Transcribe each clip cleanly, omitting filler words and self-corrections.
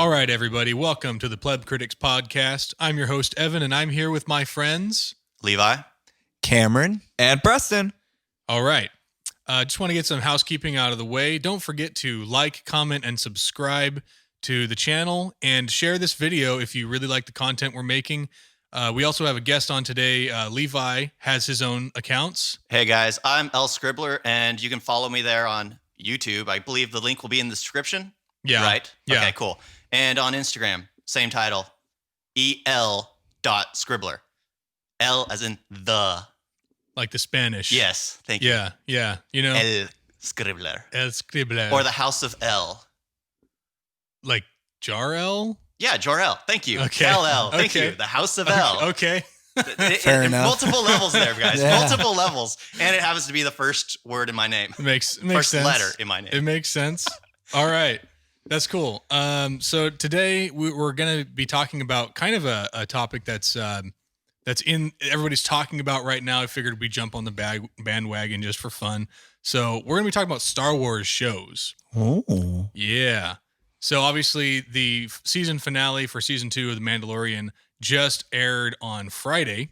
All right, everybody. Welcome to the Pleb Critics Podcast. I'm your host, Evan, and I'm here with my friends... Levi, Cameron, and Preston. All right. Just want to get some housekeeping out of the way. Don't forget to like, comment, and subscribe to the channel, and share this video if you really like the content we're making. We also have a guest on today. Levi has his own accounts. Hey guys, I'm Scribbler, and you can follow me there on YouTube. I believe the link will be in the description. Yeah. Right? Yeah. Okay, cool. And on Instagram, same title, el.scribbler. L as in the. Like the Spanish. Yes, thank you. Yeah. You know? El Scribbler. El Scribbler. Or the House of L. Like Jar-El? Yeah, Jor-El. Thank you. Okay. L. Thank Okay. you. The House of L. Okay. Fair enough. Multiple levels there, guys. Yeah. Multiple levels. And it happens to be the first word in my name. It makes First sense. letter in my name. It makes sense. All right. That's cool. So today we're going to be talking about kind of a topic that's in everybody's talking about right now. I figured we'd jump on the bandwagon just for fun. So we're going to be talking about Star Wars shows. Oh, Yeah. So obviously the season finale for season 2 of The Mandalorian just aired on Friday.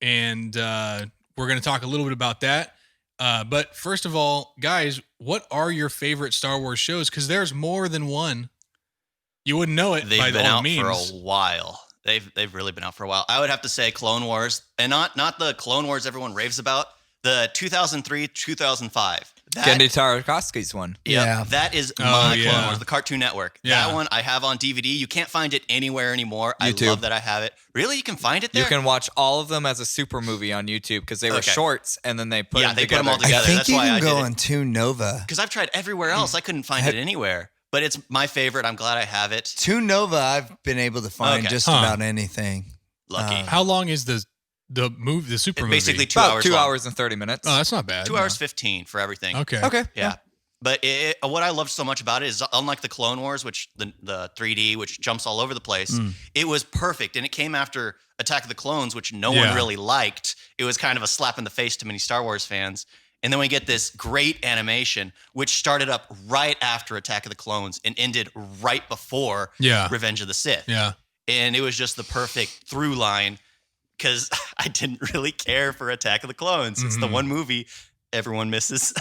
And we're going to talk a little bit about that. But first of all, guys, what are your favorite Star Wars shows? Because there's more than one. You wouldn't know it They've by been all out means. for a while. They've really been out for a while. I would have to say Clone Wars, and not the Clone Wars everyone raves about. The 2003-2005. Genndy Tartakovsky's one. Yep, Yeah. that is Oh, my yeah. Clone Wars, the Cartoon Network. Yeah. That one I have on DVD. You can't find it anywhere anymore. YouTube. I love that I have it. Really, you can find it there. You can watch all of them as a super movie on YouTube because they were Okay. shorts and then they put Yeah, them they put together. them all I together. think That's you why can I go did it. on Toon Nova. Because I've tried everywhere else. I couldn't find it anywhere. But it's my favorite. I'm glad I have it. Toon Nova, I've been able to find Okay. just Huh. about anything. Lucky. How long is the super It's movie? basically 2 About hours 2 long. hours and 30 minutes. Oh, that's not bad. 2 hours 15 for everything. Okay. Okay. Yeah. But what I loved so much about it is, unlike the Clone Wars, which the 3D, which jumps all over the place, it was perfect. And it came after Attack of the Clones, which no Yeah. one really liked. It was kind of a slap in the face to many Star Wars fans. And then we get this great animation, which started up right after Attack of the Clones and ended right before Yeah. Revenge of the Sith. Yeah. And it was just the perfect through line because I didn't really care for Attack of the Clones. It's the one movie everyone misses.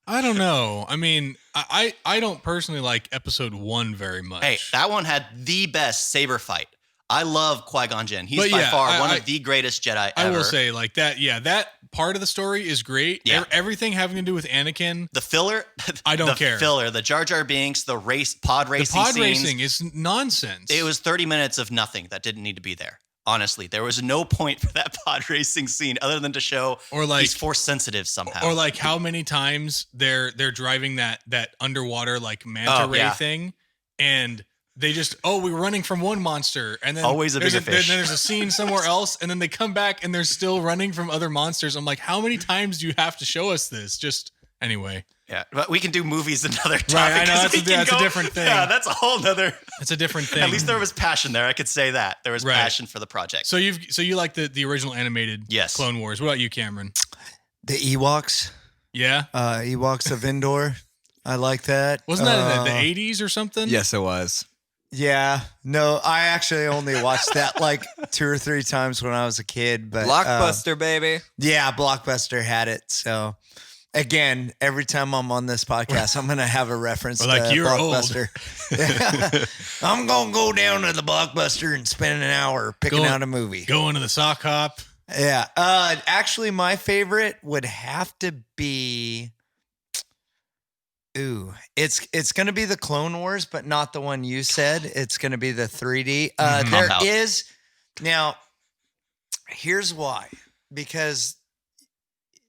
I don't know. I mean, I don't personally like episode 1 very much. Hey, that one had the best saber fight. I love Qui-Gon Jinn. He's But by yeah, far one of the greatest Jedi ever. I will say like that. Yeah, that part of the story is great. Yeah. Everything having to do with Anakin. The filler, I don't care. The filler, the Jar Jar Binks, the pod The racing pod scenes. racing is nonsense. It was 30 minutes of nothing that didn't need to be there. Honestly, there was no point for that pod racing scene other than to show Or like- he's force sensitive somehow. or like how many times they're driving that underwater like manta ray yeah. thing, and they just we were running from one monster, and then Always a there's bigger fish. Then there's a scene somewhere else, and then they come back and they're still running from other monsters. I'm like, how many times do you have to show us this? Just anyway, yeah, but we can do movies another topic. Right, I know, 'cause that's we can a different thing. Yeah, that's a whole nother. it's a different thing. At least there was passion there. I could say that there was Right. passion for the project. So you like the original animated Yes. Clone Wars? What about you, Cameron? The Ewoks, Yeah, Ewoks of Endor. I like that. wasn't that in the 80s or something? Yes, it was. Yeah. No, I actually only watched that like 2 or 3 times when I was a kid. But Blockbuster, baby. Yeah, Blockbuster had it. So again, every time I'm on this podcast, I'm gonna have a reference We're like, to "You're old." Blockbuster. I'm gonna go down to the Blockbuster and spend an hour picking out a movie. Going to the sock hop. Yeah. Actually, my favorite would have to be. Ooh, it's gonna be the Clone Wars, but not the one you said. It's gonna be the 3D. There Cop-out. is now. Here's why, because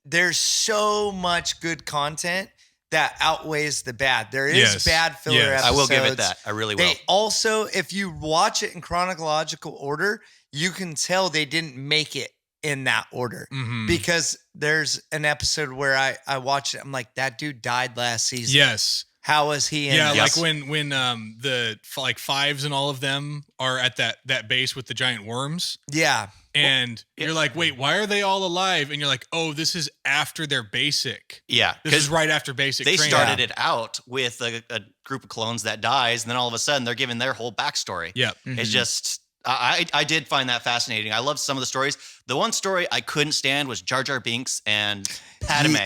there's so much good content that outweighs the bad. There is Yes. bad filler Yes. episodes. I will give it that. I really will. They also, if you watch it in chronological order, you can tell they didn't make it in that order Mhm. because there's an episode where I watched it. I'm like, that dude died last season. Yes. How was he in Yeah, this? like when the like fives and all of them are at that base with the giant worms, Yeah. and you're like, wait, why are they all alive? And you're like, oh, this is after their basic. Yeah, This is right after basic. they training. started it out with a group of clones that dies, and then all of a sudden they're given their whole backstory. Yep. It's just I did find that fascinating. I loved some of the stories. The one story I couldn't stand was Jar Jar Binks and Padme.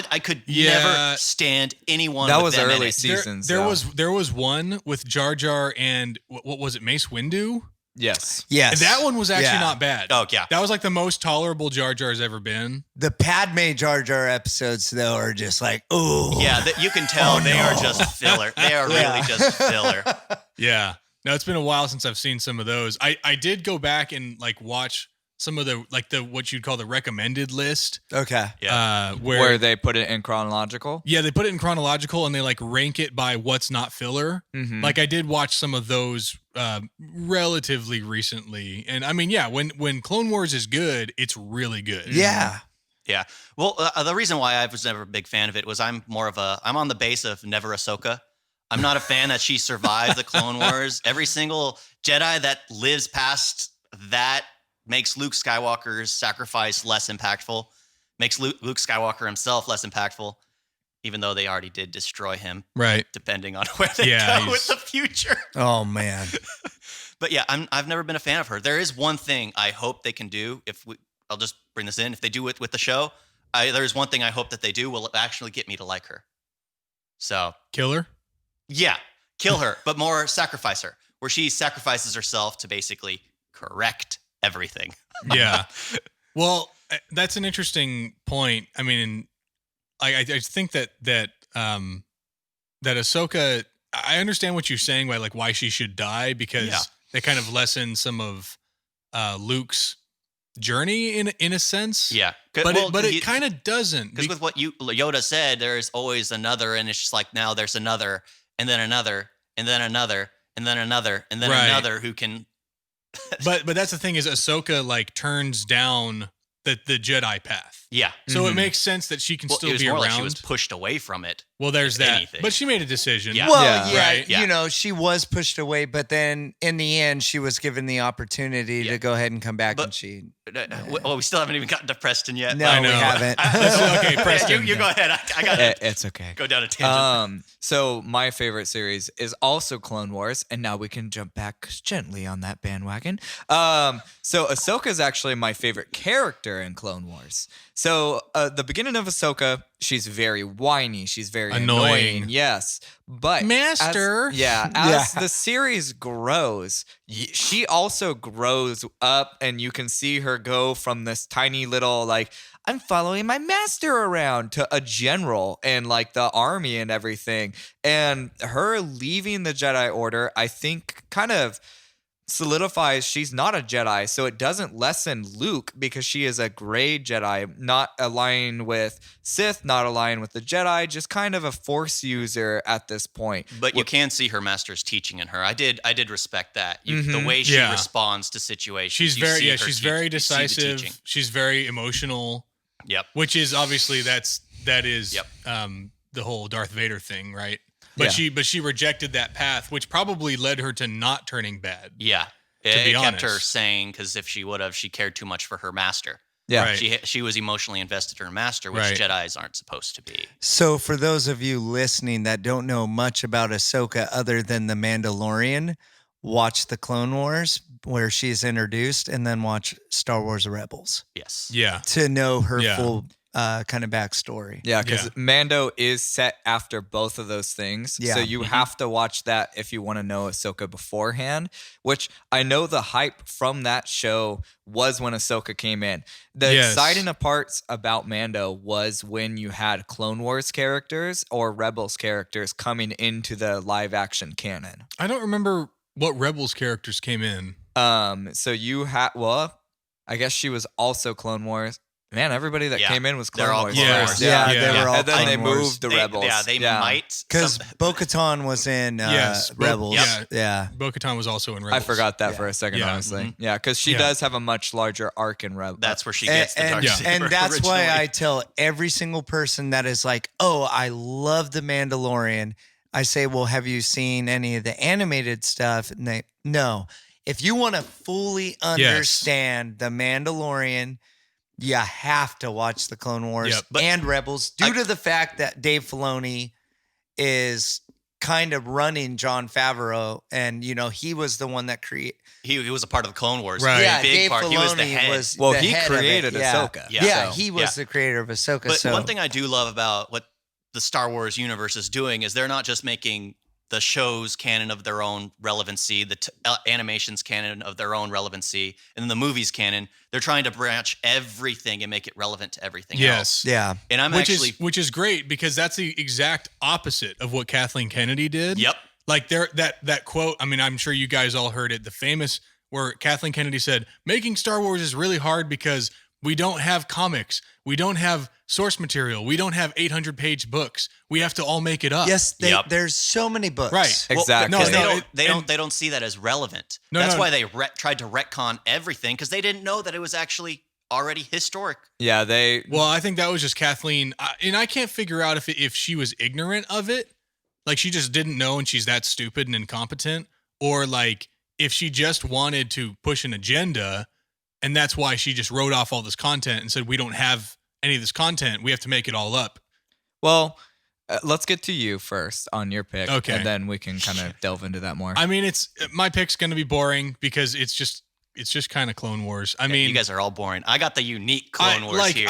I could never stand anyone. That with was them in early it. seasons. There was one with Jar Jar and what was it, Mace Windu? Yes. Yes. That one was actually Yeah. not bad. Oh yeah, That was like the most tolerable Jar Jar's ever been. The Padme Jar Jar episodes, though, are just like, oh. yeah. You can tell they are just filler. They are really just filler. Yeah. No, it's been a while since I've seen some of those. I did go back and like watch some of the what you'd call the recommended list. Okay. Yeah. Where they put it in chronological. Yeah, they put it in chronological and they like rank it by what's not filler. Mhm. Like I did watch some of those relatively recently, and I mean, yeah, when Clone Wars is good, it's really good. Yeah. Yeah. Well, the reason why I was never a big fan of it was I'm on the base of never Ahsoka. I'm not a fan that she survived the Clone Wars. Every single Jedi that lives past that makes Luke Skywalker's sacrifice less impactful, makes Luke Skywalker himself less impactful, even though they already did destroy him, Right. depending on where they Yeah, go with the future. Oh, man. But yeah, I've never been a fan of her. There is one thing I hope they can do. I'll just bring this in. If they do it with the show, there's one thing I hope that they do will actually get me to like her. So Killer. yeah, kill her, but more sacrifice her, where she sacrifices herself to basically correct everything. Yeah. Well, that's an interesting point. I mean, I think that Ahsoka, I understand what you're saying by like why she should die, because Yeah. they kind of lessen some of Luke's journey in a sense. Yeah, But it kind of doesn't. because with what Yoda said, there is always another, and it's just like now there's another, and then another, and then another, and then another, and then Right. another who can. But that's the thing is Ahsoka like turns down the Jedi path. Yeah. So it Mhm. makes sense that she can Well, still it was be more around. like she was pushed away from it. Well, there's if that. anything. But she made a decision. Yeah. Well, Yeah. yeah, Right. Yeah. you know, she was pushed away, but then in the end, she was given the opportunity Yeah. to go ahead and come back, But- and she. Well, we still haven't even gotten to Preston yet. No, I we know. haven't. Okay, Yeah, Preston. you go ahead. I got to It's okay. go down a tangent. So my favorite series is also Clone Wars, and now we can jump back gently on that bandwagon. So Ahsoka is actually my favorite character in Clone Wars. So the beginning of Ahsoka, she's very whiny, she's very Annoying. annoying. Yes, but Master. as the series grows, she also grows up, and you can see her go from this tiny little like, I'm following my master around, to a general and like the army and everything. And her leaving the Jedi Order, I think, kind of solidifies she's not a Jedi. So it doesn't lessen Luke, because she is a gray Jedi, not aligned with Sith, not aligned with the Jedi, just kind of a Force user at this point. But you can see her master's teaching in her. I did respect that. The way she Yeah. responds to situations. She's you very see her she's teach- very you see the decisive. teaching. She's very emotional, Yep. which is obviously that is Yep. the whole Darth Vader thing, right? But she rejected that path, which probably led her to not turning bad. Yeah. be It kept her honest. sane, because if she would have, she cared too much for her master. Yeah. Right. She was emotionally invested in her master, which Right. Jedis aren't supposed to be. So, for those of you listening that don't know much about Ahsoka other than the Mandalorian, watch the Clone Wars where she's introduced, and then watch Star Wars Rebels Yes. Yeah. to know her Yeah. full kind of backstory. Yeah, because Yeah. Mando is set after both of those things. Yeah. So you have to watch that if you want to know Ahsoka beforehand, which I know the hype from that show was when Ahsoka came in. The Yes. exciting parts about Mando was when you had Clone Wars characters or Rebels characters coming into the live action canon. I don't remember what Rebels characters came in. So you had, I guess she was also Clone Wars. Man, everybody that Yeah. came in was They're Clone all Wars Clone first. Wars. Yeah, Yeah. they were all And then they Clone Wars. moved the Rebels. They might. Because Bo-Katan was in Yes, Rebels. Yep. Yeah. Bo-Katan was also in I Rebels. forgot that Yeah. for a second, Yeah. honestly. Mhm. Yeah, because she Yeah. does have a much larger arc in Rebels. That's where she gets the dark Yeah. saber. And that's why originally. I tell every single person that is like, oh, I love The Mandalorian. I say, well, have you seen any of the animated stuff? And they, no. If you want to fully understand The Mandalorian, you have to watch the Clone Wars Yep. But and Rebels due to the fact that Dave Filoni is kind of running Jon Favreau. And, you know, he was the one that created. He was a part of the Clone Wars. Right. Yeah, Big Dave part. Filoni He was the head. Well, the he head of it. created Yeah. Ahsoka. Yeah. Yeah, so- he was the creator of Ahsoka. But so one thing I do love about what the Star Wars universe is doing is they're not just making the shows canon of their own relevancy, the animations canon of their own relevancy, and then the movies canon. They're trying to branch everything and make it relevant to everything else. Yes. yeah. And I'm Which actually, is great because that's the exact opposite of what Kathleen Kennedy did. yep. Like that quote, I mean, I'm sure you guys all heard it, the famous where Kathleen Kennedy said, making Star Wars is really hard because we don't have comics. We don't have source material. We don't have 800-page books. We have to all make it up. Yes, Yep. there's so many books. Right. Exactly. Because No, they don't see that as relevant. No, That's no. why they tried to retcon everything because they didn't know that it was actually already historic. Yeah, they. Well, I think that was just Kathleen. And I can't figure out if she was ignorant of it, like she just didn't know and she's that stupid and incompetent, or like if she just wanted to push an agenda and that's why she just wrote off all this content and said, we don't have any of this content. We have to make it all up. Well, let's get to you first on your pick. Okay. And then we can kind of delve into that more. I mean, my pick's going to be boring because it's just kind of Clone Wars. I mean, you guys are all boring. I got the unique Clone Wars like, here.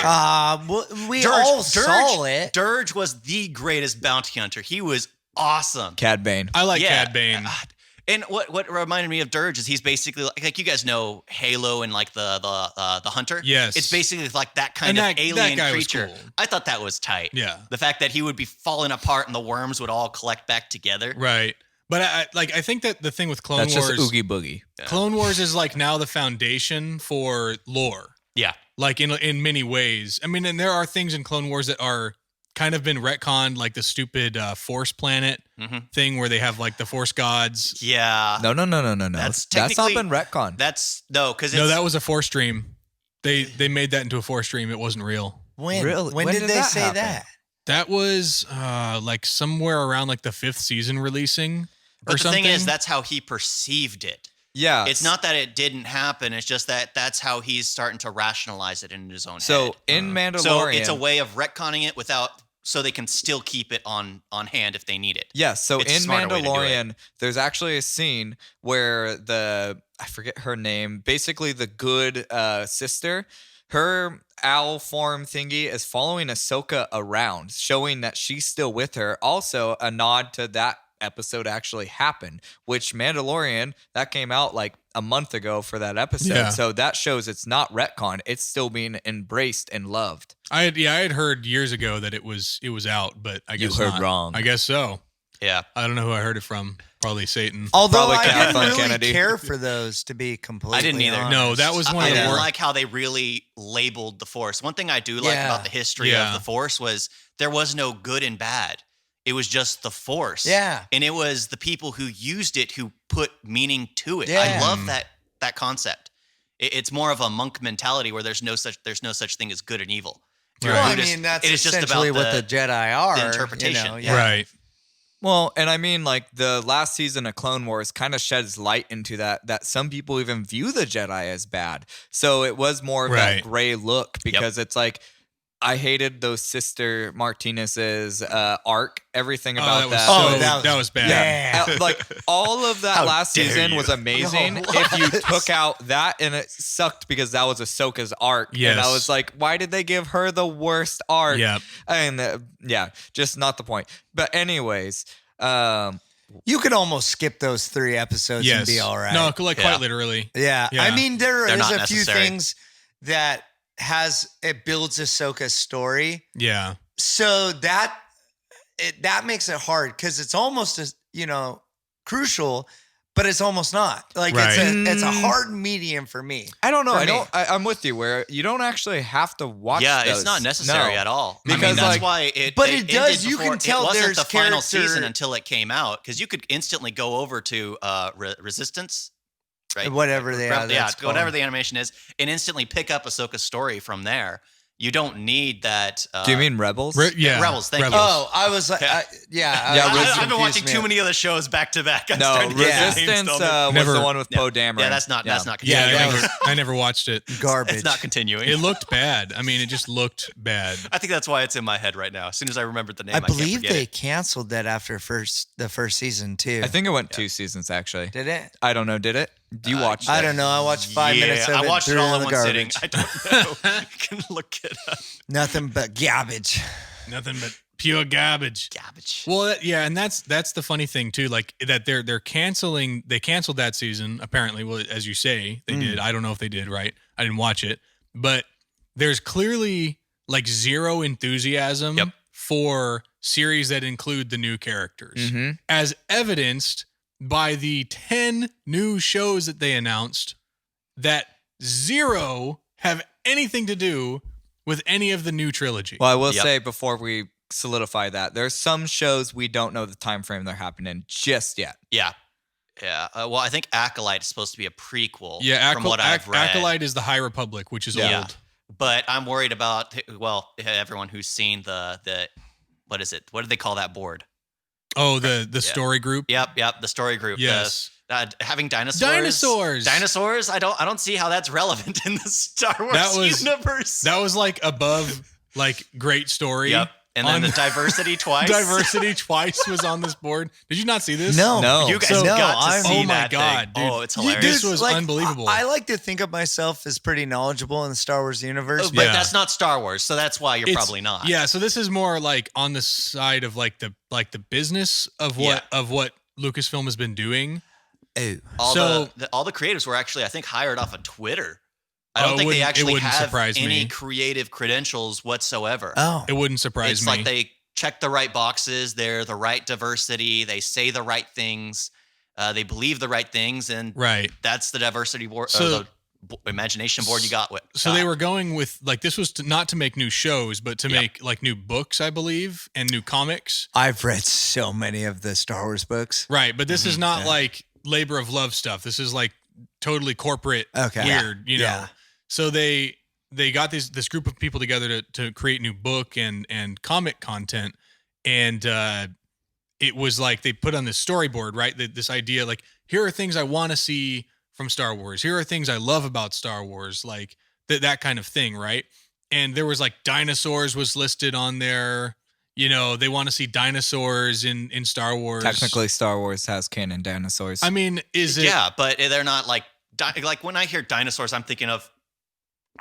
We all saw it. Dirge was the greatest bounty hunter. He was awesome. Cad Bane. I like Yeah. Cad Bane. And what reminded me of Dirge is he's basically like you guys know Halo and like the hunter. Yes. It's basically like that kind And of that alien guy was creature. cool. I thought that was tight. Yeah. The fact that he would be falling apart and the worms would all collect back together. Right. But I think that the thing with Clone That's Wars, just Oogie Boogie. Clone Wars is like now the foundation for lore. Yeah. Like in many ways. I mean, and there are things in Clone Wars that are kind of been retconned, like the stupid Force planet Mhm. thing where they have like the Force gods. Yeah. No. That's That's not technically- been retconned. That's because No, that was a Force stream. They made that into a Force stream. It wasn't real. When? Really? When When did did they that say happen? that? That was like somewhere around like the 5th season releasing But or the something. thing is, that's how he perceived it. Yeah. It's not that it didn't happen. It's just that that's how he's starting to rationalize it in his own So head. in Mandalorian. So it's a way of retconning it so they can still keep it on hand if they need it. Yes. So It's a in smarter way to do it. Mandalorian, there's actually a scene where I forget her name, basically the good sister, her owl form thingy is following Ahsoka around, showing that she's still with her. Also, a nod to that episode actually happened, which Mandalorian, that came out like a month ago for that episode. Yeah. So that shows it's not retcon. It's still being embraced and loved. I had heard years ago that it was out, but I You guess heard not. wrong. I guess so. Yeah. I don't know who I heard it from. Probably Satan. Although Probably I didn't Kathleen really Kennedy. care for those, to be completely I didn't either. honest. No, that was one I of the didn't worst. like how they really labeled the Force. One thing I do like Yeah. about the history Yeah. of the Force was there was no good and bad. It was just the Force. Yeah. And it was the people who used it who put meaning to it. Yeah. I love that concept. It's more of a monk mentality where there's no such thing as good and evil. If you're a Well, I Buddhist, mean, that's it is just essentially about what the Jedi are. the interpretation. You know, yeah. Right. Well, and I mean, like the last season of Clone Wars kind of sheds light into that some people even view the Jedi as bad. So it was more of Right. that gray look because it's like I hated those Sister Martinez's arc, everything about that. That was bad. Yeah. Like all of that How last dare season you. was amazing. No, if you what? took out that, and it sucked because that was Ahsoka's arc, and I Yes. was like, why did they give her the worst arc? Yep. And just not the point. But anyways, You could almost skip those 3 episodes Yes. and be all right. No, like Yeah. quite literally. Yeah. Yeah. I mean, there They're is not a few necessary. things that it builds Ahsoka's story. Yeah. So that makes it hard because it's almost as, crucial, but it's almost not. Like it's a hard medium for me. I don't know. I'm with you where you don't actually have to watch. Yeah, those. it's not necessary at all. Because that's why it. But it it does. ended You before- can tell it wasn't there's the final character- season until it came out because you could instantly go over to Resistance. Right. Whatever they are. Whatever the animation is, and instantly pick up Ahsoka's story from there. You don't need that. Do you mean Rebels? Rebels. Thank you. Oh, I was like, I've been watching too many of the shows back to back. No, Resistance was the one with Poe Dameron. Yeah, that's not. That's not. Yeah, I never watched it. Garbage. It's not continuing. It looked bad. I mean, it just looked bad. I think that's why it's in my head right now. As soon as I remembered the name, I can't believe forget they it. canceled that after the first season too. I think it went 2 seasons actually. Did it? I don't know. Did it? Do you watch? I don't know. I watched 5 minutes of it. I watched it threw all in in the one sitting. garbage. I don't know. You can look it up. Nothing but garbage. Nothing but pure garbage. Garbage. Well, and that's the funny thing too. Like that they're canceling. They canceled that season apparently. Well, as you say, they did. I don't know if they did. Right? I didn't watch it, but there's clearly like zero enthusiasm for series that include the new characters, as evidenced by the 10 new shows that they announced that zero have anything to do with any of the new trilogy. Well, I will say before we solidify that, there's some shows we don't know the time frame they're happening just yet. Yeah. Well, I think Acolyte is supposed to be a prequel. Yeah, from what I've read. Acolyte is the High Republic, which is old. But I'm worried about everyone who's seen the what is it? What do they call that board? Oh, the story group. Yep, the story group. Yes. Having dinosaurs. Dinosaurs. I don't see how that's relevant in the Star Wars universe. That was like above like great story. Yep. And then the diversity twice. Diversity twice was on this board. Did you not see this? No. You guys got to see oh my that God, thing. dude. Oh, it's hilarious. This was unbelievable. I like to think of myself as pretty knowledgeable in the Star Wars universe. But that's not Star Wars, so that's why you're probably not. Yeah, so this is more like on the side of like the business of what Lucasfilm has been doing. All the creatives were actually, I think, hired off of Twitter. I don't think they actually have any creative credentials whatsoever. Oh, it wouldn't surprise me. It's like they check the right boxes. They're the right diversity. They say the right things. They believe the right things, and that's the diversity board. So, the imagination board you got with. So they were going with like this was not to make new shows, but to make like new books, I believe, and new comics. I've read so many of the Star Wars books. Right, but this is not like labor of love stuff. This is like totally corporate, weird, you know. Yeah. So they got this group of people together to create new book and comic content, and it was like they put on this storyboard, right? This idea like here are things I want to see from Star Wars. Here are things I love about Star Wars, like that kind of thing, right? And there was like dinosaurs was listed on there. You know, they want to see dinosaurs in Star Wars. Technically, Star Wars has canon dinosaurs. I mean, is it? Yeah, but they're not like when I hear dinosaurs, I'm thinking of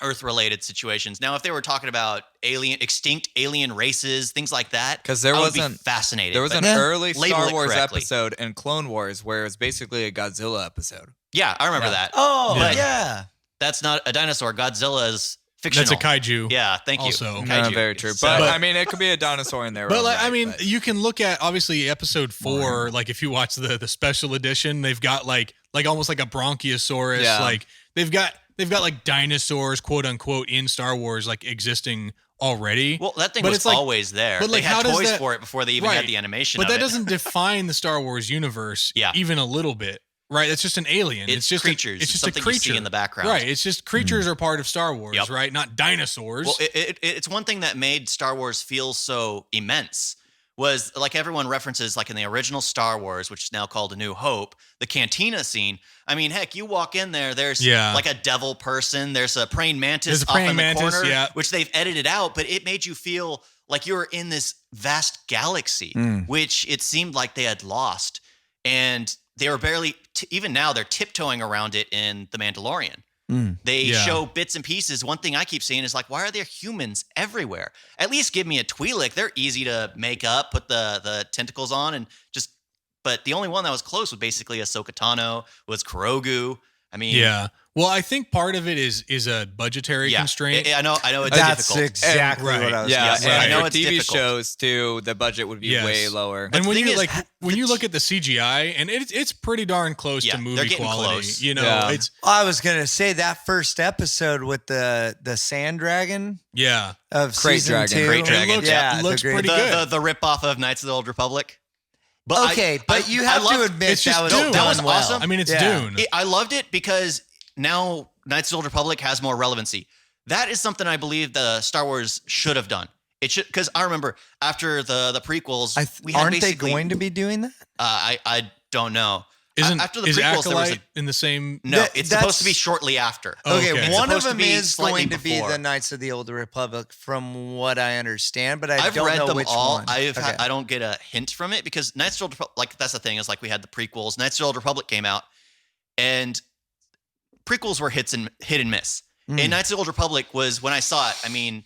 Earth-related situations. Now, if they were talking about extinct alien races, things like that, because there wasn't fascinating. There was an early Star Wars correctly. episode in Clone Wars where it was basically a Godzilla episode. Yeah, I remember that. Oh, But yeah. That's not a dinosaur. Godzilla is fictional. That's a kaiju. Yeah, thank you. Also. Kaiju. Very true. So- But I mean, it could be a dinosaur in there. But like, I mean, you can look at obviously episode 4. Like if you watch the special edition, they've got like almost like a Bronchiosaurus. Yeah. Like they've got like dinosaurs, quote unquote, in Star Wars, like existing already. Well, that thing But was it's like- always there. but like, they how had does toys that- for it before they even Right. had the animation. But of that it. doesn't define the Star Wars universe even a little bit. Right? It's just an alien. It's just creatures. It's just something a creature you see in the background. Right. It's just creatures are part of Star Wars, Yep. right? Not dinosaurs. Well, it's one thing that made Star Wars feel so immense was like everyone references like in the original Star Wars, which is now called A New Hope, the cantina scene. I mean, heck, you walk in there, there's like a devil person, there's a praying mantis off in the corner, which they've edited out, but it made you feel like you were in this vast galaxy, which it seemed like they had lost. And they were barely, even now, they're tiptoeing around it in The Mandalorian. They show bits and pieces. One thing I keep seeing is like, why are there humans everywhere? At least give me a Twi'lek. They're easy to make up, put the tentacles on, and just. But the only one that was close was basically Ahsoka Tano, was Kurogu. I mean, Well, I think part of it is a budgetary constraint. I know it's That's difficult. exactly And- what I was Yeah, going to say. I and know for it's TV difficult. shows too, the budget would be Yes. way lower. And the when thing you is, when you look at the CGI, and it's pretty darn close Yeah, to they're movie getting quality. close. You know, Yeah. it's I was going to say that first episode with the sand dragon yeah. of Crate season dragon. 2. Crate It dragon, looks, yeah, looks the great- pretty good. The rip off of Knights of the Old Republic. But Okay, but you have to admit it's just that was Dune. done That was well. awesome. I mean, it's Yeah. Dune. I loved it because now Knights of the Old Republic has more relevancy. That is something I believe the Star Wars should have done. It should, because I remember after the prequels, we had Aren't they basically, going to be doing that? I don't know. Isn't After the is prequels, there was Acolyte in the same? no. That- It's supposed to be that's- shortly after. Oh, Okay, okay. one of Supposed to them be is slightly going to be before. the Knights of the Old Republic, from what I understand, but I've don't read know them which all. one. I Okay. don't get a hint from it because Knights of the Old Republic, like that's the thing, is like we had the prequels. Knights of the Old Republic came out, and prequels were hit and miss. Mm. And Knights of the Old Republic was, when I saw it, I mean,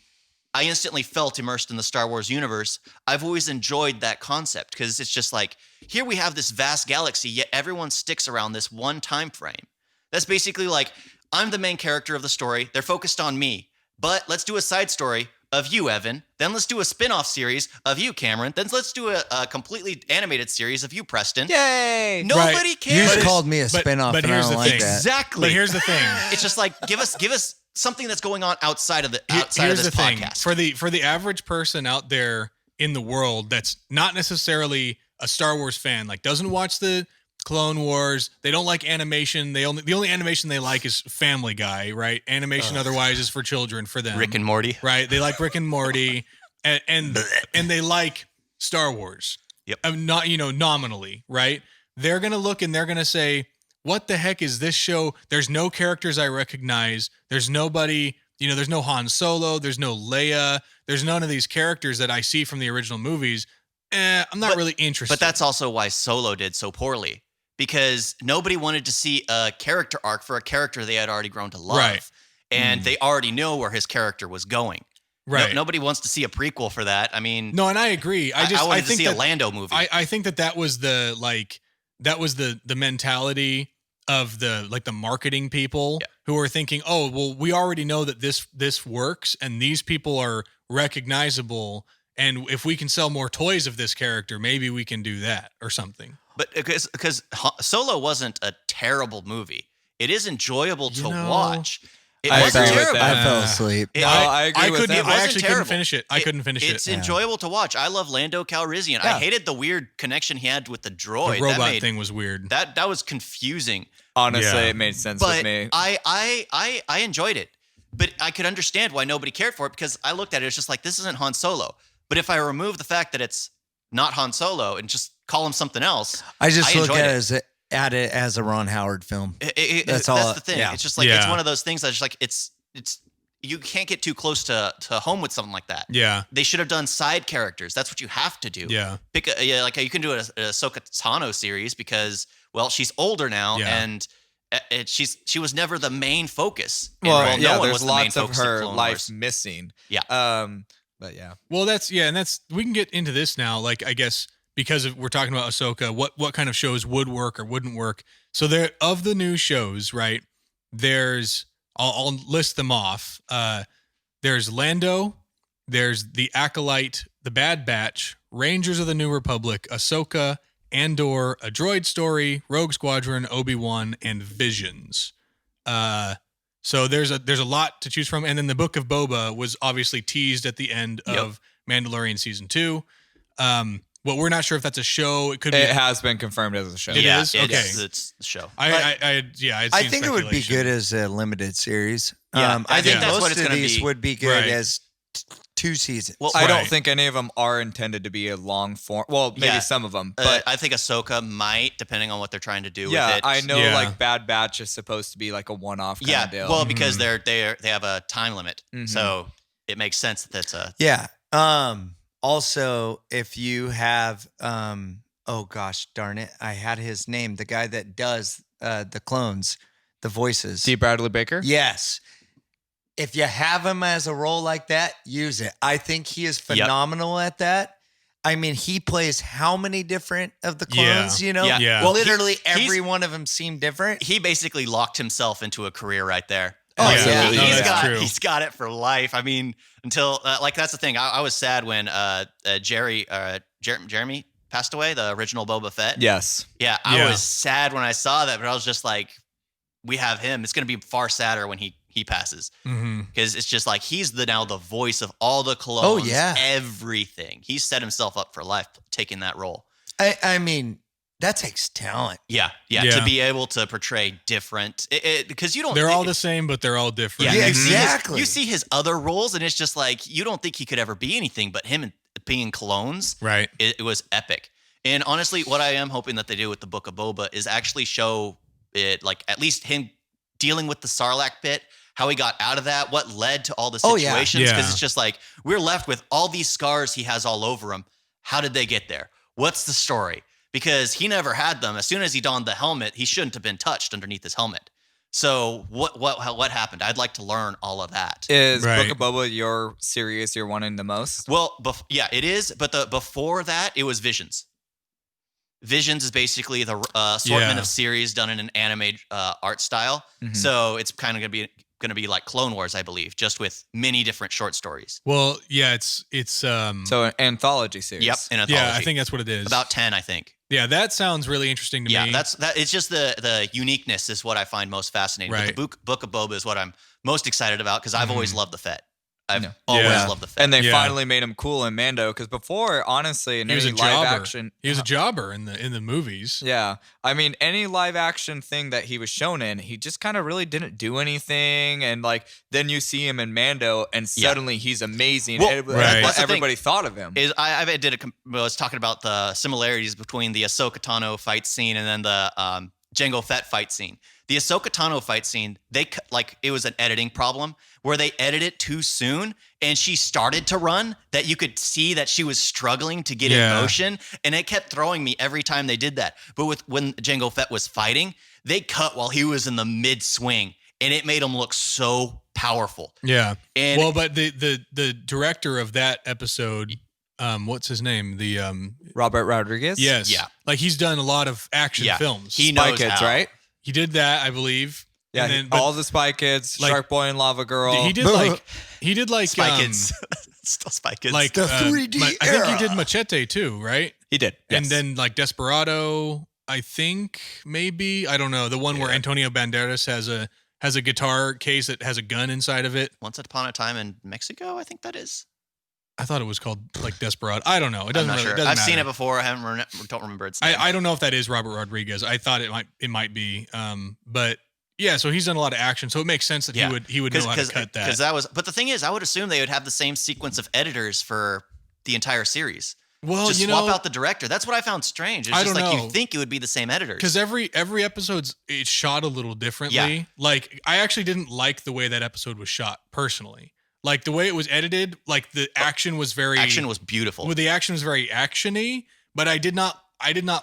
I instantly felt immersed in the Star Wars universe. I've always enjoyed that concept because it's just like, here we have this vast galaxy, yet everyone sticks around this one time frame. That's basically like, I'm the main character of the story. They're focused on me. But let's do a side story of you, Evan. Then let's do a spin-off series of you, Cameron. Then let's do a completely animated series of you, Preston. Yay! Nobody Right. You cares. just called me a but- spinoff, but and I here's don't the like thing. that. Exactly. But here's the thing. It's just like give us something that's going on outside of Here's this the thing. podcast. For the average person out there in the world that's not necessarily a Star Wars fan, like doesn't watch the Clone Wars, they don't like animation. The only animation they like is Family Guy, right? Animation otherwise is for children for them. Rick and Morty. Right? They like Rick and Morty, and they like Star Wars. Yep. Not nominally, right? They're gonna look and they're gonna say, "What the heck is this show? There's no characters I recognize. There's nobody. There's no Han Solo. There's no Leia. There's none of these characters that I see from the original movies. I'm not really interested." But that's also why Solo did so poorly, because nobody wanted to see a character arc for a character they had already grown to love. Right. And they already know where his character was going. right. Nobody wants to see a prequel for that. I mean, No, and I agree. I wanted to think see that, a Lando movie. I think that was the mentality of the marketing people who are thinking, oh, well, we already know that this works and these people are recognizable. And if we can sell more toys of this character, maybe we can do that or something. But because Solo wasn't a terrible movie. It is enjoyable to You know, watch. It I wasn't agree with terrible. that. I fell asleep. It- No, I agree with couldn't. that. I wasn't actually couldn't terrible. finish it. I couldn't finish It's it. enjoyable to watch. I love Lando Calrissian. Yeah. I hated the weird connection he had with the droid. The robot that made, thing was weird. That was confusing. Honestly, Yeah. it made sense But with me. I enjoyed it. But I could understand why nobody cared for it because I looked at it. It's just like, this isn't Han Solo. But if I remove the fact that it's not Han Solo and just call him something else, I just look enjoyed at it as a Ron Howard film. that's all- the thing. yeah. It's just like, it's Yeah. one of those things that's just like, it's you can't get too close to home with something like that. Yeah. They should have done side characters. That's what you have to do. Yeah. Pick like you can do a Ahsoka Tano series because, well, she's older now Yeah. and she was never the main focus. And, well, no one there's was the main lots of focus her Clone life Wars. missing. Yeah. But yeah. Well, that's we can get into this now. Like, I guess because we're talking about Ahsoka, what kind of shows would work or wouldn't work. So there, of the new shows, right? There's I'll list them off. There's Lando, there's the Acolyte, the Bad Batch, Rangers of the New Republic, Ahsoka, Andor, A Droid Story, Rogue Squadron, Obi-Wan, and Visions. So there's a lot to choose from, and then the Book of Boba was obviously teased at the end of Mandalorian season 2. Well, we're not sure if that's a show. It could be. It has been confirmed as a show. It Yeah, is? Okay. It's the show. I'd I seen think it would be speculation. good as a limited series. Yeah, I I think think that's most what it's of gonna these be. would be good Right. as 2 seasons. Well, I don't Right. think any of them are intended to be a long form. Well, maybe Yeah. some of them, but I think Ahsoka might, depending on what they're trying to do yeah, with it. I know Yeah. like Bad Batch is supposed to be like a one-off kind Yeah, of deal. well, because they have a time limit, Mhm. so it makes sense that that's a Yeah. Also, if you have oh gosh, darn it, I had his name, the guy that does the clones, the voices. D. Bradley Baker. Yes. If you have him as a role like that, use it. I think he is phenomenal at that. I mean, he plays how many different of the clones, you know? Yeah. Yeah. Well, Literally he's- every one of them seemed different. He basically locked himself into a career right there. Oh, Absolutely. yeah. No, that's true. He's got it for life. I mean, until like that's the thing. I was sad when Jeremy passed away, the original Boba Fett. Yes. Yeah, I Yeah. was sad when I saw that, but I was just like, we have him. It's going to be far sadder when he passes, Mhm. because it's just like he's now the voice of all the clones. yeah. Everything. He's set himself up for life taking that role. I mean, that takes talent. Yeah, Yeah. to be able to portray different, because you don't. They're all the same, but they're all different. Yeah, you see his- exactly. you see his other roles, and it's just like you don't think he could ever be anything, but him being clones, Right. it was epic. And honestly, what I am hoping that they do with the Book of Boba is actually show it, like at least him dealing with the Sarlacc pit, how he got out of that, what led to all the Oh, yeah. situations. Because Yeah. it's just like we're left with all these scars he has all over him. How did they get there? What's the story? Because he never had them. As soon as he donned the helmet, he shouldn't have been touched underneath his helmet. So what happened? I'd like to learn all of that. Is Right. Book of Boba your series you're wanting the most? Well, yeah, it is. But before that, it was Visions. Visions is basically the assortment Yeah. of series done in an anime art style. Mhm. So it's kind of going to be like Clone Wars, I believe, just with many different short stories. Well, yeah, it's So an anthology series. Yep, an anthology. yeah, I think that's what it is. about 10, I think. Yeah, that sounds really interesting to Yeah, me. that. It's just the uniqueness is what I find most fascinating. But Right. the Book of Boba is what I'm most excited about because I've always loved the Fett. I've Yeah. always Yeah. loved the Fett. And they Yeah. finally made him cool in Mando, because before, honestly, in he was any a live jobber. action, He was a jobber in the movies. yeah, I mean, any live action thing that he was shown in, he just kind of really didn't do anything. And like, then you see him in Mando, and Yeah. suddenly he's amazing. Well, And right. what That's the thing. everybody thought of him. Is I was talking about the similarities between the Ahsoka Tano fight scene and then the Jango Fett fight scene. The Ahsoka Tano fight scene, it was an editing problem where they edited it too soon, and she started to run, that you could see that she was struggling to get in Yeah. motion, and it kept throwing me every time they did that. But when Jango Fett was fighting, they cut while he was in the mid swing, and it made him look so powerful. Yeah. And Well, but the director of that episode, what's his name? Robert Rodriguez. Yes. Yeah. Like he's done a lot of action Yeah. films. He Spy knows Kids, how. right? He did that, I believe. Yeah, And then, but all the Spy Kids, like- Shark Boy and Lava Girl. he did like Spy Kids. Still Spy Kids. like The 3D I think he era. did Machete too, right? He did. And yes. then like Desperado, I think maybe, I don't know, the one where Antonio Banderas has a guitar case that has a gun inside of it. Once Upon a Time in Mexico, I think that is. I thought it was called like Desperado. I don't know. It I'm doesn't not really, sure. it doesn't I've seen matter. it before. I don't remember its name. I don't know if that is Robert Rodriguez. I thought it might be. But yeah, so he's done a lot of action, so it makes sense that Yeah. he would know how to cut that. Because that was. But the thing is, I would assume they would have the same sequence of editors for the entire series. Well, Just you swap know, out the director. That's what I found strange. It's I just don't like know. you think it would be the same editors. because every episode's it's shot a little differently. Yeah. Like I actually didn't like the way that episode was shot personally. Like the way it was edited, like the action was very action was beautiful. Well, the action was very actiony, but I did not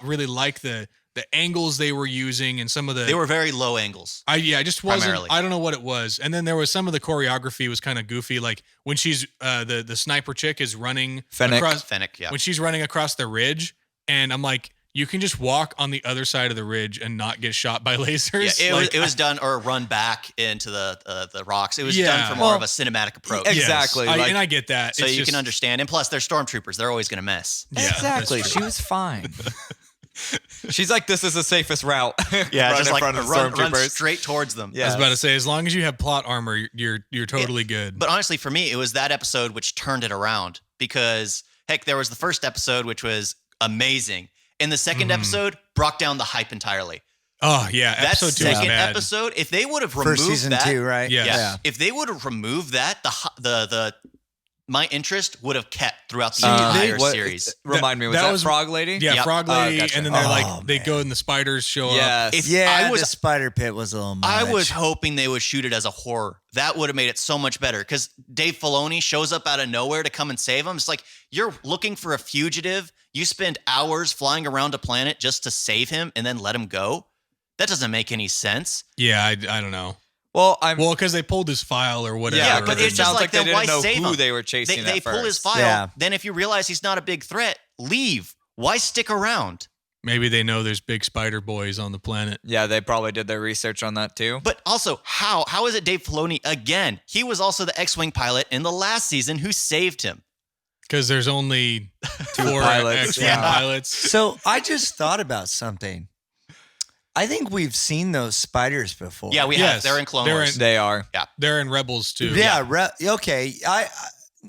really like the angles they were using and some of the They were very low angles. I just wasn't. Primarily. I don't know what it was. And then there was some of the choreography was kind of goofy, like when she's the sniper chick is running Fennec. across Fennec, yeah. when she's running across the ridge, and I'm like, you can just walk on the other side of the ridge and not get shot by lasers. Yeah, Like, it was done or run back into the rocks. It was Yeah. done for more Well, of a cinematic approach. yes. Exactly, like- and I get that. So It's you just- can understand. And plus, they're stormtroopers. They're always going to mess. Yeah, that's exactly. true. She was fine. She's like, this is the safest route. Yeah, Run just in like front of run stormtroopers. straight towards them. Yeah. I was about to say, as long as you have plot armor, you're totally good. But honestly, for me, it was that episode which turned it around because, heck, there was the first episode, which was amazing. And the second episode brought down the hype entirely. Oh yeah, That episode 2 was second bad. episode, if they would have removed First season that, 2, right? Yes. yeah, if they would have removed that, the my interest would have kept throughout the Uh, entire what- series. Remind me, was that that was- Frog Lady? Yeah, Yep. Frog Lady, gotcha. and then they're Oh, like they man. go and the spiders show up. Yes. If Yeah, I was the spider pit was a little much. I was hoping they would shoot it as a horror. That would have made it so much better because Dave Filoni shows up out of nowhere to come and save him. It's like you're looking for a fugitive. You spend hours flying around a planet just to save him and then let him go. That doesn't make any sense. Yeah, I don't know. Well, Well, because they pulled his file or whatever. but it it's just sounds like like they then why didn't know save who him? they were chasing. They at pull his first. file. Yeah. Then if you realize he's not a big threat, leave. Why stick around? Maybe they know there's big spider boys on the planet. Yeah, they probably did their research on that too. But also, how is it Dave Filoni again? He was also the X-Wing pilot in the last season who saved him. Because there's only 4 pilots, X-Wing yeah. pilots. So I just thought about something. I think we've seen those spiders before. Yeah, we Yes, have. They're in Clone they're Wars. They are. They're in Rebels too. Yeah. Okay. I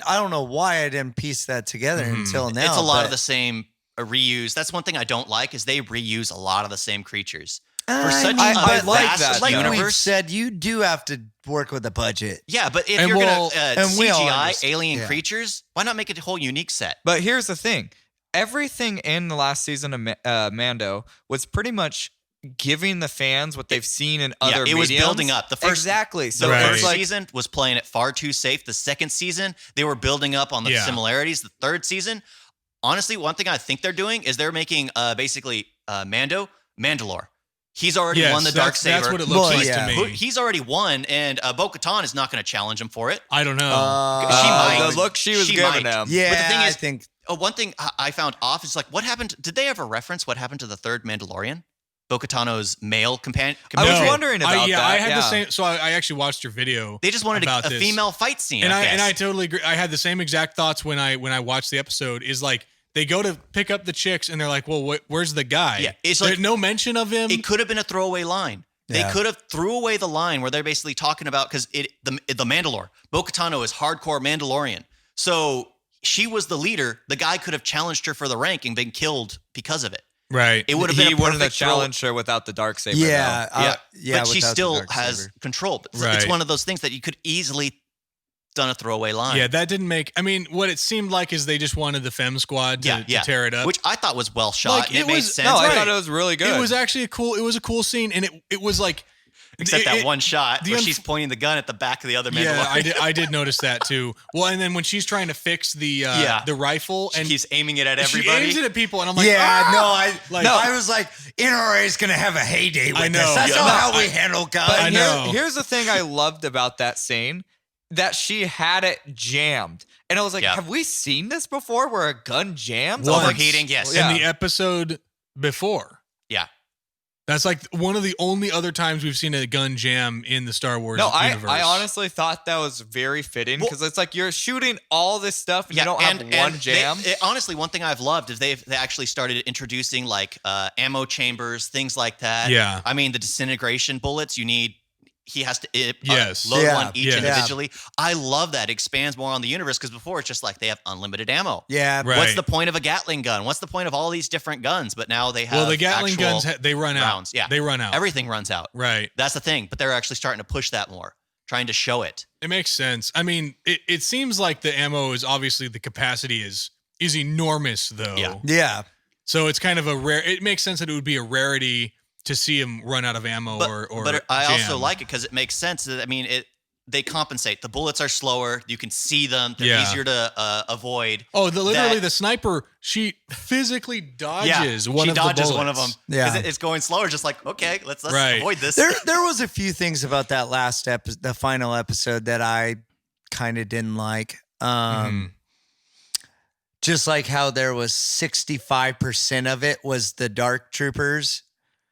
don't know why I didn't piece that together until now. It's a lot of the same reuse. That's one thing I don't like is they reuse a lot of the same creatures. For such I a like vast that, like though. we've universe. said, you do have to work with a budget. Yeah, but if And you're we'll- going to and we all CGI understand. alien Yeah. creatures, why not make it a whole unique set? But here's the thing. Everything in the last season of Mando was pretty much giving the fans what they've seen in other it was mediums. building up. The first Exactly. So The Right. first it's like, season was playing it far too safe. The second season, they were building up on the Yeah. similarities. The third season, honestly, one thing I think they're doing is they're making basically Mandalore. He's already Yes, won the that's Darksaber. what it looks Well, like yeah. to me. He's already won, and Bo-Katan is not going to challenge him for it. I don't know. She might. the look she was She giving might. him. Yeah, But the thing I is- think One thing I found off is like, what happened? Did they ever reference what happened to the third Mandalorian? Bo-Katano's male companion? I was No. wondering about yeah, that. I had yeah. the same. So I actually watched your video. They just wanted about a this. female fight scene. and I guess. I totally agree. I had the same exact thoughts when I watched the episode. Is like they go to pick up the chicks and they're like, "Well, where's the guy?" Yeah, it's There's like- no mention of him. It could have been a throwaway line. They Yeah. could have threw away the line where they're basically talking about because the Mandalore. Bo-Katano is hardcore Mandalorian, so she was the leader. The guy could have challenged her for the rank and been killed because of it. right. It would have been He a wouldn't have perfect throw- challenged her without the Darksaber. yeah, Yeah, but she without the still Darksaber. has control. It's Right. one of those things that you could easily done a throwaway line. Yeah, that didn't make. I mean, what it seemed like is they just wanted the Femme Squad to tear it up. which I thought was well shot. Like, and it it made was- sense. No, I Right. thought it was really good. It was actually a cool scene, and it was like Except that one shot the where unf- she's pointing the gun at the back of the other Mandalorian. Yeah, I did notice that too. Well, and then when she's trying to fix the rifle She and keeps aiming it at she everybody. aims it at people, and I'm like, Yeah, "Ah!" no, Like- I was like, NRA is gonna have a heyday with I know. this. That's Yeah. not No, how we handle guns. But I know. here's the thing I loved about that scene, that she had it jammed. And I was like, Yeah. have we seen this before where a gun jams? Once. Overheating, yes. Yeah. in the episode before. Yeah. That's like one of the only other times we've seen a gun jam in the Star Wars No, universe. I honestly thought that was very fitting because it's like you're shooting all this stuff and you don't have one jam. Honestly, one thing I've loved is they actually started introducing like ammo chambers, things like that. Yeah. I mean, the disintegration bullets, he has to Yes. load Yeah. one each Yeah. individually. I love that. It expands more on the universe because before it's just like they have unlimited ammo. yeah, Right. What's the point of a Gatling gun? What's the point of all these different guns? But now they have Well, the Gatling actual guns they run rounds. out. Yeah. They run out. Everything runs out. Right. That's the thing. But they're actually starting to push that more, trying to show it. It makes sense. I mean, it seems like the ammo is obviously the capacity is enormous though. Yeah. yeah. So it's kind of a rare. It makes sense that it would be a rarity to see him run out of ammo or But I also jam. like it because it makes sense. I mean, they compensate. The bullets are slower. You can see them. They're Yeah. easier to avoid. Oh, literally the sniper. She physically dodges one she of dodges the one of them. Yeah. because it's going slower. Just like okay, let's Right. avoid this. There was a few things about that last episode, the final episode, that I kind of didn't like. Just like how there was 65% of it was the Dark Troopers.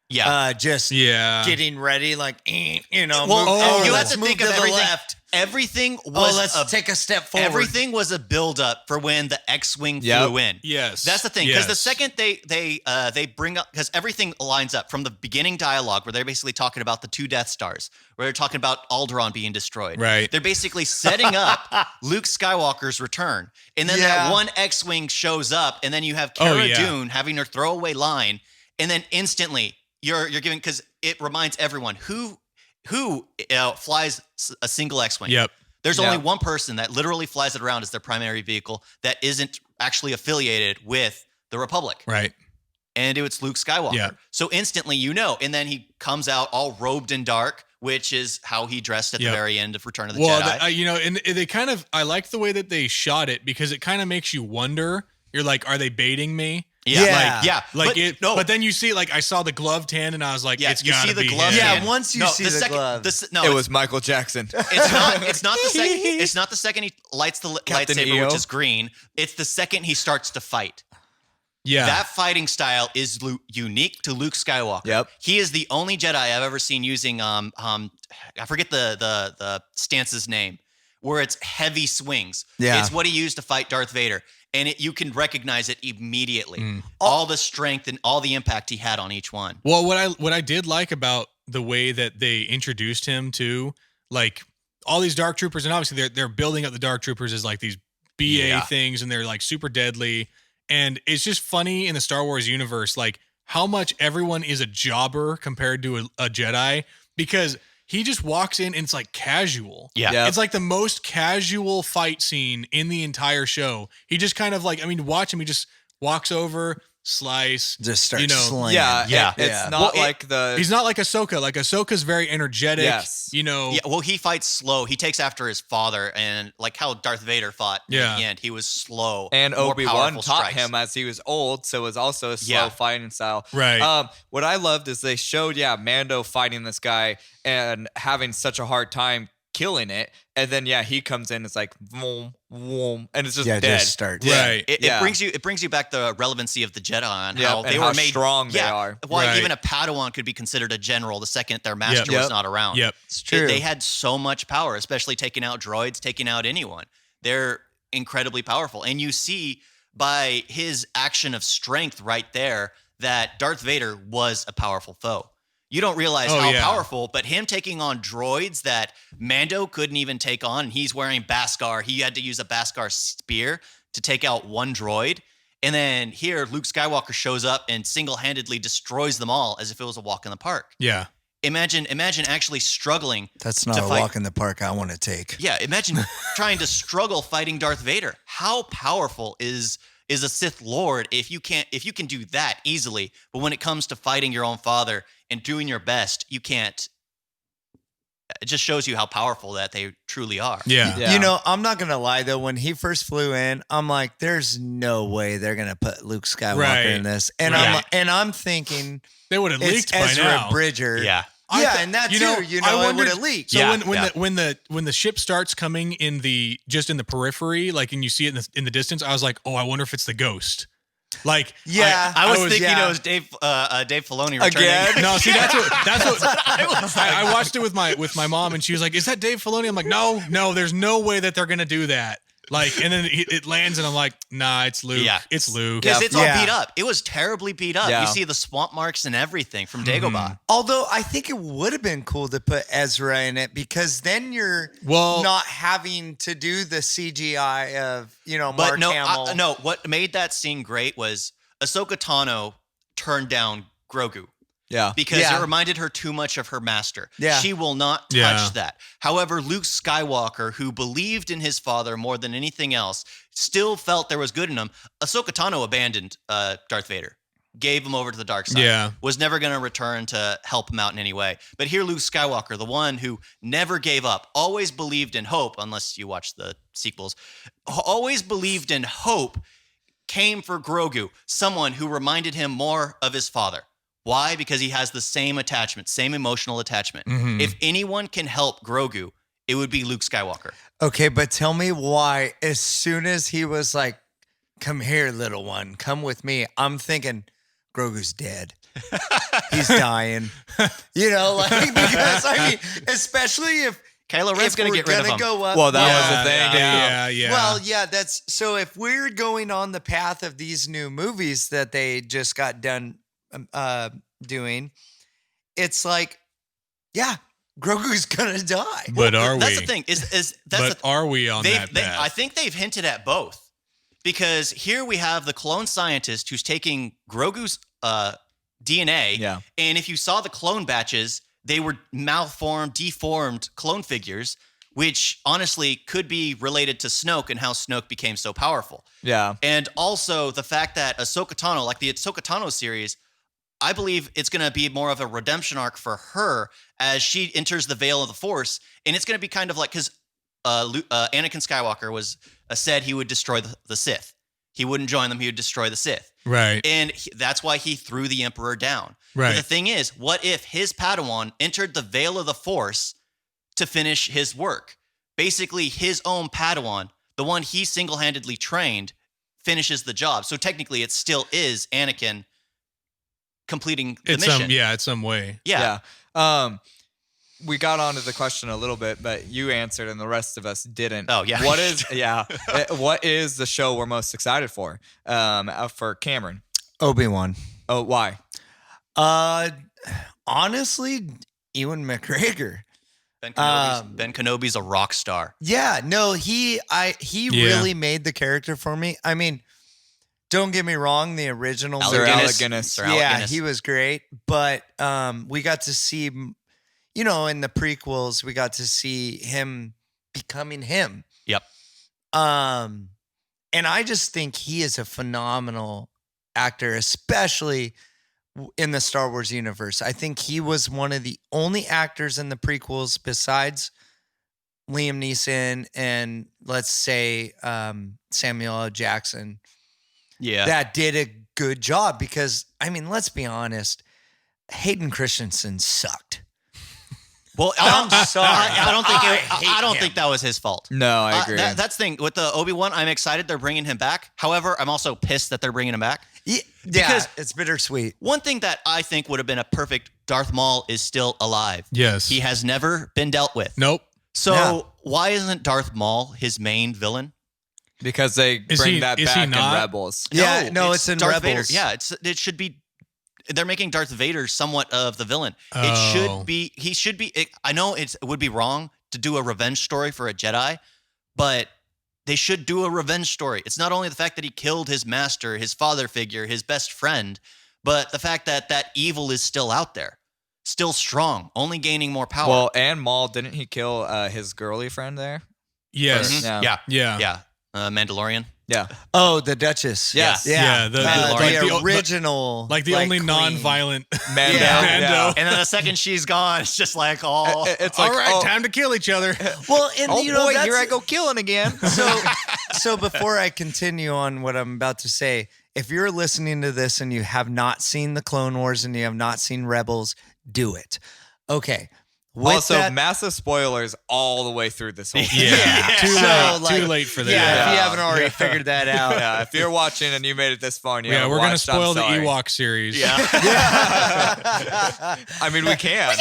yeah. Just Yeah. getting ready, like, you know, Well, move, you have let's to move think to of the everything. left. Everything was Let's take a step forward. everything was a build up for when the X-wing Yep. flew in. Yes. That's the thing, because the Yes. second they bring up, because everything lines up from the beginning dialogue where they're basically talking about the 2 Death Stars, where they're talking about Alderaan being destroyed. Right. They're basically setting up Luke Skywalker's return, and then Yeah. that one X-wing shows up, and then you have Cara yeah. Dune having her throwaway line, and then instantly you're giving, because it reminds everyone who flies a single X-wing. Yep. There's Yeah. only one person that literally flies it around as their primary vehicle that isn't actually affiliated with the Republic. Right. And it's Luke Skywalker. Yeah. So instantly and then he comes out all robed in dark, which is how he dressed at Yep. the very end of Return of the Well, Jedi. and they kind of. I like the way that they shot it because it kind of makes you wonder. You're like, are they baiting me? Yeah. But then you see, like, I saw the gloved hand, and I was like, Yeah, it's you gotta see the be glove him. Yeah, hand. once you see the glove. It was Michael Jackson. It's not the second. It's not the second he lights the Captain lightsaber, EO? which is green. It's the second he starts to fight. Yeah. That fighting style is unique to Luke Skywalker. Yep. He is the only Jedi I've ever seen using I forget the stance's name, where it's heavy swings. Yeah. It's what he used to fight Darth Vader. And you can recognize it immediately. All the strength and all the impact he had on each one. Well, what I did like about the way that they introduced him to, like, all these Dark Troopers, and obviously they're building up the Dark Troopers as like these BA things, and they're like super deadly. And it's just funny in the Star Wars universe, like how much everyone is a jobber compared to a Jedi, because he just walks in and it's like casual. Yeah. Yep. It's like the most casual fight scene in the entire show. He just kind of like, I mean, watch him. He just walks over, slice. Just starts you know, slaying. Yeah. It's not like the. He's not like Ahsoka. Like Ahsoka's very energetic. Yes. You know. Yeah, well, he fights slow. He takes after his father, and like how Darth Vader fought in the end, he was slow. And more Obi-Wan powerful taught strikes. him as he was old, so it was also a slow fighting style. Right. What I loved is they showed, Mando fighting this guy and having such a hard time killing it, and then he comes in, it's like vroom, vroom, and it's just dead. Just starts. Right. It brings you back the relevancy of the Jedi and how and they how were made strong they are. Why Right. even a Padawan could be considered a general the second their master was not around. Yep. It's true. They had so much power, especially taking out droids, taking out anyone. They're incredibly powerful. And you see by his action of strength right there that Darth Vader was a powerful foe. You don't realize how powerful, but him taking on droids that Mando couldn't even take on, and he's wearing Beskar. He had to use a Beskar spear to take out one droid. And then here, Luke Skywalker shows up and single-handedly destroys them all as if it was a walk in the park. Yeah. Imagine actually struggling. That's not to a fight. walk in the park I want to take. Yeah, imagine trying to struggle fighting Darth Vader. How powerful is a Sith Lord if you can do that easily, but when it comes to fighting your own father and doing your best, you can't. It just shows you how powerful that they truly are. Yeah. You know, I'm not going to lie, though. When he first flew in, I'm like, there's no way they're going to put Luke Skywalker in this. And I'm thinking They would have it's leaked by Ezra now. Bridger. Yeah. And that too, I would have leaked. So when the ship starts coming in the periphery, like, and you see it in the distance, I was like, oh, I wonder if it's the ghost. Like, I was thinking it was Dave Filoni returning. Again? No, see, that's what I watched it with my mom, and she was like, "Is that Dave Filoni?" I'm like, "No, there's no way that they're gonna do that." Like, and then it lands, and I'm like, "Nah, it's Luke. Yeah. It's Luke." Because it's all beat up. It was terribly beat up. Yeah. You see the swamp marks and everything from Dagobah. Although I think it would have been cool to put Ezra in it, because then you're not having to do the CGI of, Mark Hamill. No, what made that scene great was Ahsoka Tano turned down Grogu. Yeah. Because it reminded her too much of her master. Yeah. She will not touch that. However, Luke Skywalker, who believed in his father more than anything else, still felt there was good in him. Ahsoka Tano abandoned Darth Vader, gave him over to the dark side, was never going to return to help him out in any way. But here, Luke Skywalker, the one who never gave up, always believed in hope, unless you watch the sequels, always believed in hope, came for Grogu, someone who reminded him more of his father. Why? Because he has the same attachment, same emotional attachment. Mm-hmm. If anyone can help Grogu, it would be Luke Skywalker. Okay, but tell me why, as soon as he was like, "Come here, little one, come with me," I'm thinking, Grogu's dead. He's dying. Because especially if Kylo Ren's going to get rid of him. Go up, Well, that was the thing. Yeah. Well, that's so. If we're going on the path of these new movies that they just got done doing, it's like, Grogu's gonna die. But are we? That's the thing. Are we on that path? I think they've hinted at both, because here we have the clone scientist who's taking Grogu's DNA. Yeah. And if you saw the clone batches, they were malformed, deformed clone figures, which honestly could be related to Snoke and how Snoke became so powerful. Yeah. And also the fact that Ahsoka Tano, like the Ahsoka Tano series, I believe it's going to be more of a redemption arc for her as she enters the Veil of the Force. And it's going to be kind of like, because Anakin Skywalker was said he would destroy the Sith. He wouldn't join them. He would destroy the Sith. Right. And that's why he threw the Emperor down. Right. But the thing is, what if his Padawan entered the Veil of the Force to finish his work? Basically, his own Padawan, the one he single-handedly trained, finishes the job. So technically, it still is Anakin completing the mission. It's some way. Yeah. We got onto the question a little bit, but you answered and the rest of us didn't. Oh, yeah. What is the show we're most excited for Cameron? Obi-Wan. Oh, why? Honestly, Ewan McGregor. Ben Kenobi's a rock star. Yeah, no, he really made the character for me. I mean, don't get me wrong, the original Alec Guinness. Guinness. he was great, but we got to see, you know, in the prequels, we got to see him becoming him. Yep. And I just think he is a phenomenal actor, especially in the Star Wars universe. I think he was one of the only actors in the prequels besides Liam Neeson and let's say Samuel L. Jackson that did a good job because, I mean, let's be honest, Hayden Christensen sucked. Well, I'm sorry. I don't think that was his fault. No, I agree. That's the thing with the Obi-Wan. I'm excited they're bringing him back. However, I'm also pissed that they're bringing him back. Yeah, because it's bittersweet. One thing that I think would have been a perfect Darth Maul is still alive. Yes. He has never been dealt with. Nope. So why isn't Darth Maul his main villain? Because they bring that back in Rebels. Yeah, no, it's in Darth Rebels. Vader. Yeah, it should be. They're making Darth Vader somewhat of the villain. Oh. It should be. He should be. I know it would be wrong to do a revenge story for a Jedi, but they should do a revenge story. It's not only the fact that he killed his master, his father figure, his best friend, but the fact that that evil is still out there, still strong, only gaining more power. Well, and Maul, didn't he kill his girly friend there? Yes. Yeah. Yeah. Mandalorian. Yeah. Oh, the Duchess. Yes. Yeah, the original, like the only queen. non-violent Mando. Mando. And then the second she's gone, it's just like all. It's All like, right, oh, time to kill each other. Well, and oh you know, boy, that's, here I go killing again. So before I continue on what I'm about to say, if you're listening to this and you have not seen the Clone Wars and you have not seen Rebels, do it. Okay. Also, massive spoilers all the way through this whole thing. Too late for that. Yeah, if you haven't already figured that out. Yeah, if you're watching and you made it this far and you haven't we're gonna watched, spoil I'm the sorry. Ewok series. Yeah. I mean, we can.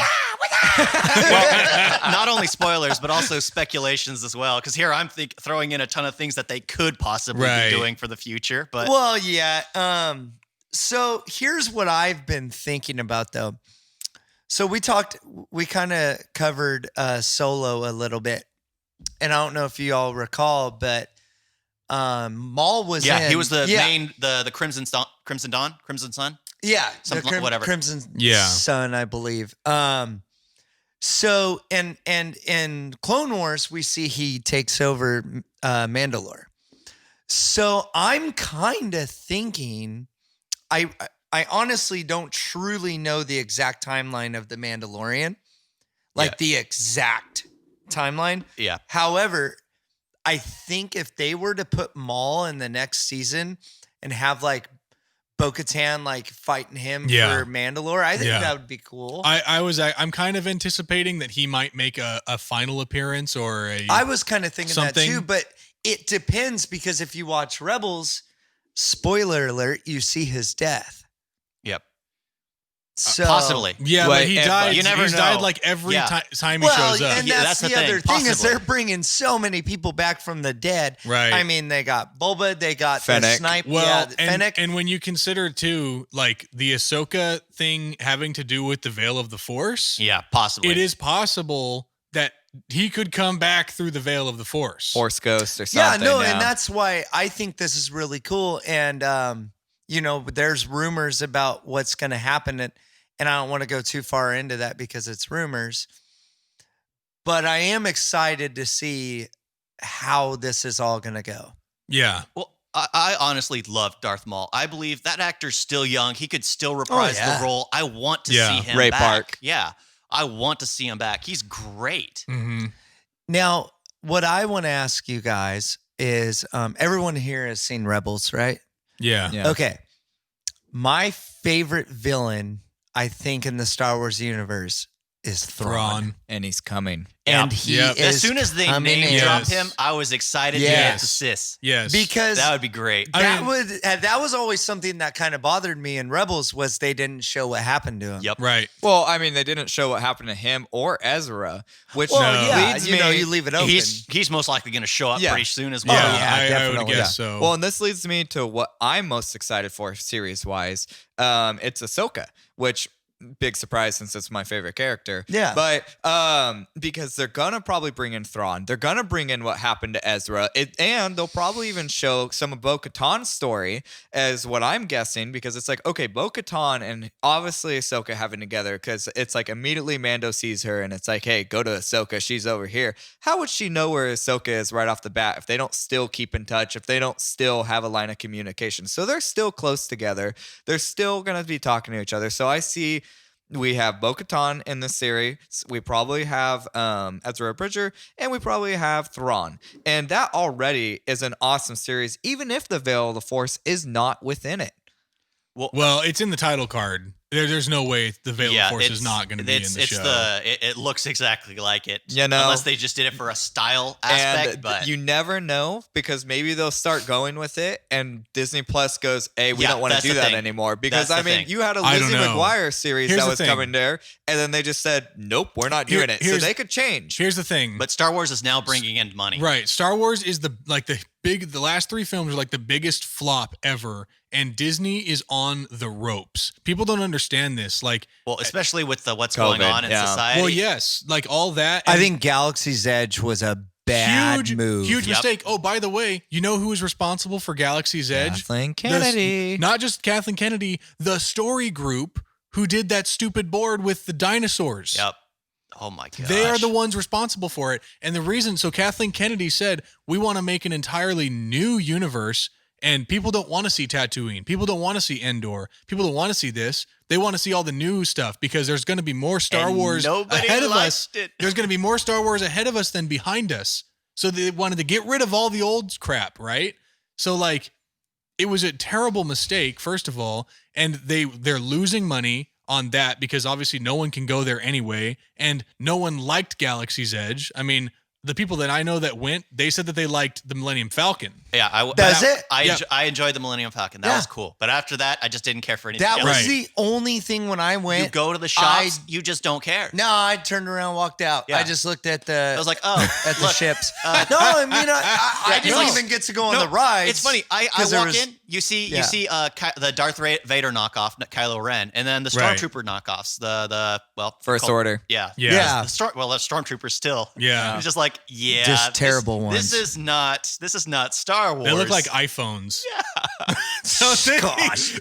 Well, not only spoilers, but also speculations as well. Because here I'm throwing in a ton of things that they could possibly be doing for the future. But well, yeah. So here's what I've been thinking about, though. So we kind of covered Solo a little bit, and I don't know if you all recall, but Maul was he was the main the Crimson Sun. Yeah, something whatever. Crimson Sun, I believe. So and in Clone Wars, we see he takes over Mandalore. So I'm kind of thinking, I honestly don't truly know the exact timeline of the Mandalorian, the exact timeline. Yeah. However, I think if they were to put Maul in the next season and have like Bo-Katan like fighting him for Mandalore, I think that would be cool. I'm kind of anticipating that he might make a final appearance or I was kind of thinking something. that too, but it depends because if you watch Rebels, spoiler alert, you see his death. Yep. So Possibly. Yeah, but he died. You never He's know. died like every time he shows up. And Yeah, that's that's the the other thing. thing is Possibly. they're bringing so many people back from the dead. Right. I mean, they got Boba, they got the Fennec. snipe. Well, Fennec. and when you consider too, like the Ahsoka thing having to do with the Veil of the Force, Yeah, possibly. it is possible that he could come back through the Veil of the Force. Force Ghost or something. and that's why I think this is really cool. And there's rumors about what's going to happen, and I don't want to go too far into that because it's rumors. But I am excited to see how this is all going to go. Yeah. Well, I honestly love Darth Maul. I believe that actor's still young. He could still reprise the role. I want to see him Ray back. Park. Yeah. I want to see him back. He's great. Mm-hmm. Now, what I want to ask you guys is everyone here has seen Rebels, right? Yeah. Okay. My favorite villain, I think, in the Star Wars universe is Thrawn. And he's coming. And he is as soon as they coming name in. drop him, I was excited to get to Sis. Yes. Because That would be great. that was always something that kind of bothered me in Rebels was they didn't show what happened to him. Yep. Right. Well, I mean, they didn't show what happened to him or Ezra, which leads me. You leave it open. He's most likely going to show up pretty soon as Yeah, well. yeah, I would definitely. guess so. Well, and this leads me to what I'm most excited for series-wise. It's Ahsoka, which big surprise since it's my favorite character. Yeah. But because they're gonna probably bring in Thrawn, they're gonna bring in what happened to Ezra, and they'll probably even show some of Bo-Katan's story as what I'm guessing, because it's like, okay, Bo-Katan and obviously Ahsoka having together, because it's like immediately Mando sees her and it's like, hey, go to Ahsoka, she's over here. How would she know where Ahsoka is right off the bat if they don't still keep in touch, if they don't still have a line of communication? So they're still close together. They're still gonna be talking to each other. So I see we have Bo-Katan in this series. We probably have Ezra Bridger, and we probably have Thrawn. And that already is an awesome series, even if the Veil of the Force is not within it. Well, it's in the title card. There's no way the Veil of the Force is not going to be in the show. It looks exactly like it. You know? Unless they just did it for a style aspect. And but you never know, because maybe they'll start going with it and Disney Plus goes, hey, we Yeah, don't want to that's do the that thing. anymore. Because, That's I the mean, thing. you had a I don't Lizzie know. McGuire series Here's that the was thing. coming there, and then they just said, nope, we're not doing it. So here's- they could change. Here's the thing. But Star Wars is now bringing in money. Right. Star Wars is the last 3 films are like the biggest flop ever, and Disney is on the ropes. People don't understand this. Like, Well, especially with what's COVID, going on in yeah. society. well, yes, like all that. I and think Galaxy's Edge was a bad move. huge Yep. mistake. Oh, by the way, you know who was responsible for Galaxy's Edge? Kathleen The- Kennedy. not just Kathleen Kennedy, the story group who did that stupid board with the dinosaurs. Yep. Oh my god. They are the ones responsible for it. And the reason, so Kathleen Kennedy said, we want to make an entirely new universe, and people don't want to see Tatooine. People don't want to see Endor. People don't want to see this. They want to see all the new stuff, because there's going to be more Star And Wars nobody ahead of liked us. it. There's going to be more Star Wars ahead of us than behind us. So they wanted to get rid of all the old crap, right? So like, it was a terrible mistake, first of all, and they're losing money on that because obviously no one can go there anyway, and no one liked Galaxy's Edge. I mean, the people that I know that went, they said that they liked the Millennium Falcon. Yeah, I enjoyed the Millennium Falcon. That was cool. But after that, I just didn't care for anything That else. was Right. the only thing when I went. You go to the shops, you just don't care. No, I turned around, walked out. Yeah. I just looked at the. I was like, oh, at the look, ships. No, I mean, I didn't no. even get to go on No, the rides. It's funny. I 'cause there walk was- in, you see Yeah. the Darth Vader knockoff, Kylo Ren, and then the Right. Stormtrooper knockoffs. First Order. Yeah. Yeah. The Stormtroopers still. Yeah. It's just like, Just terrible ones. This is not Star Wars. They look like iPhones. Yeah. Gosh.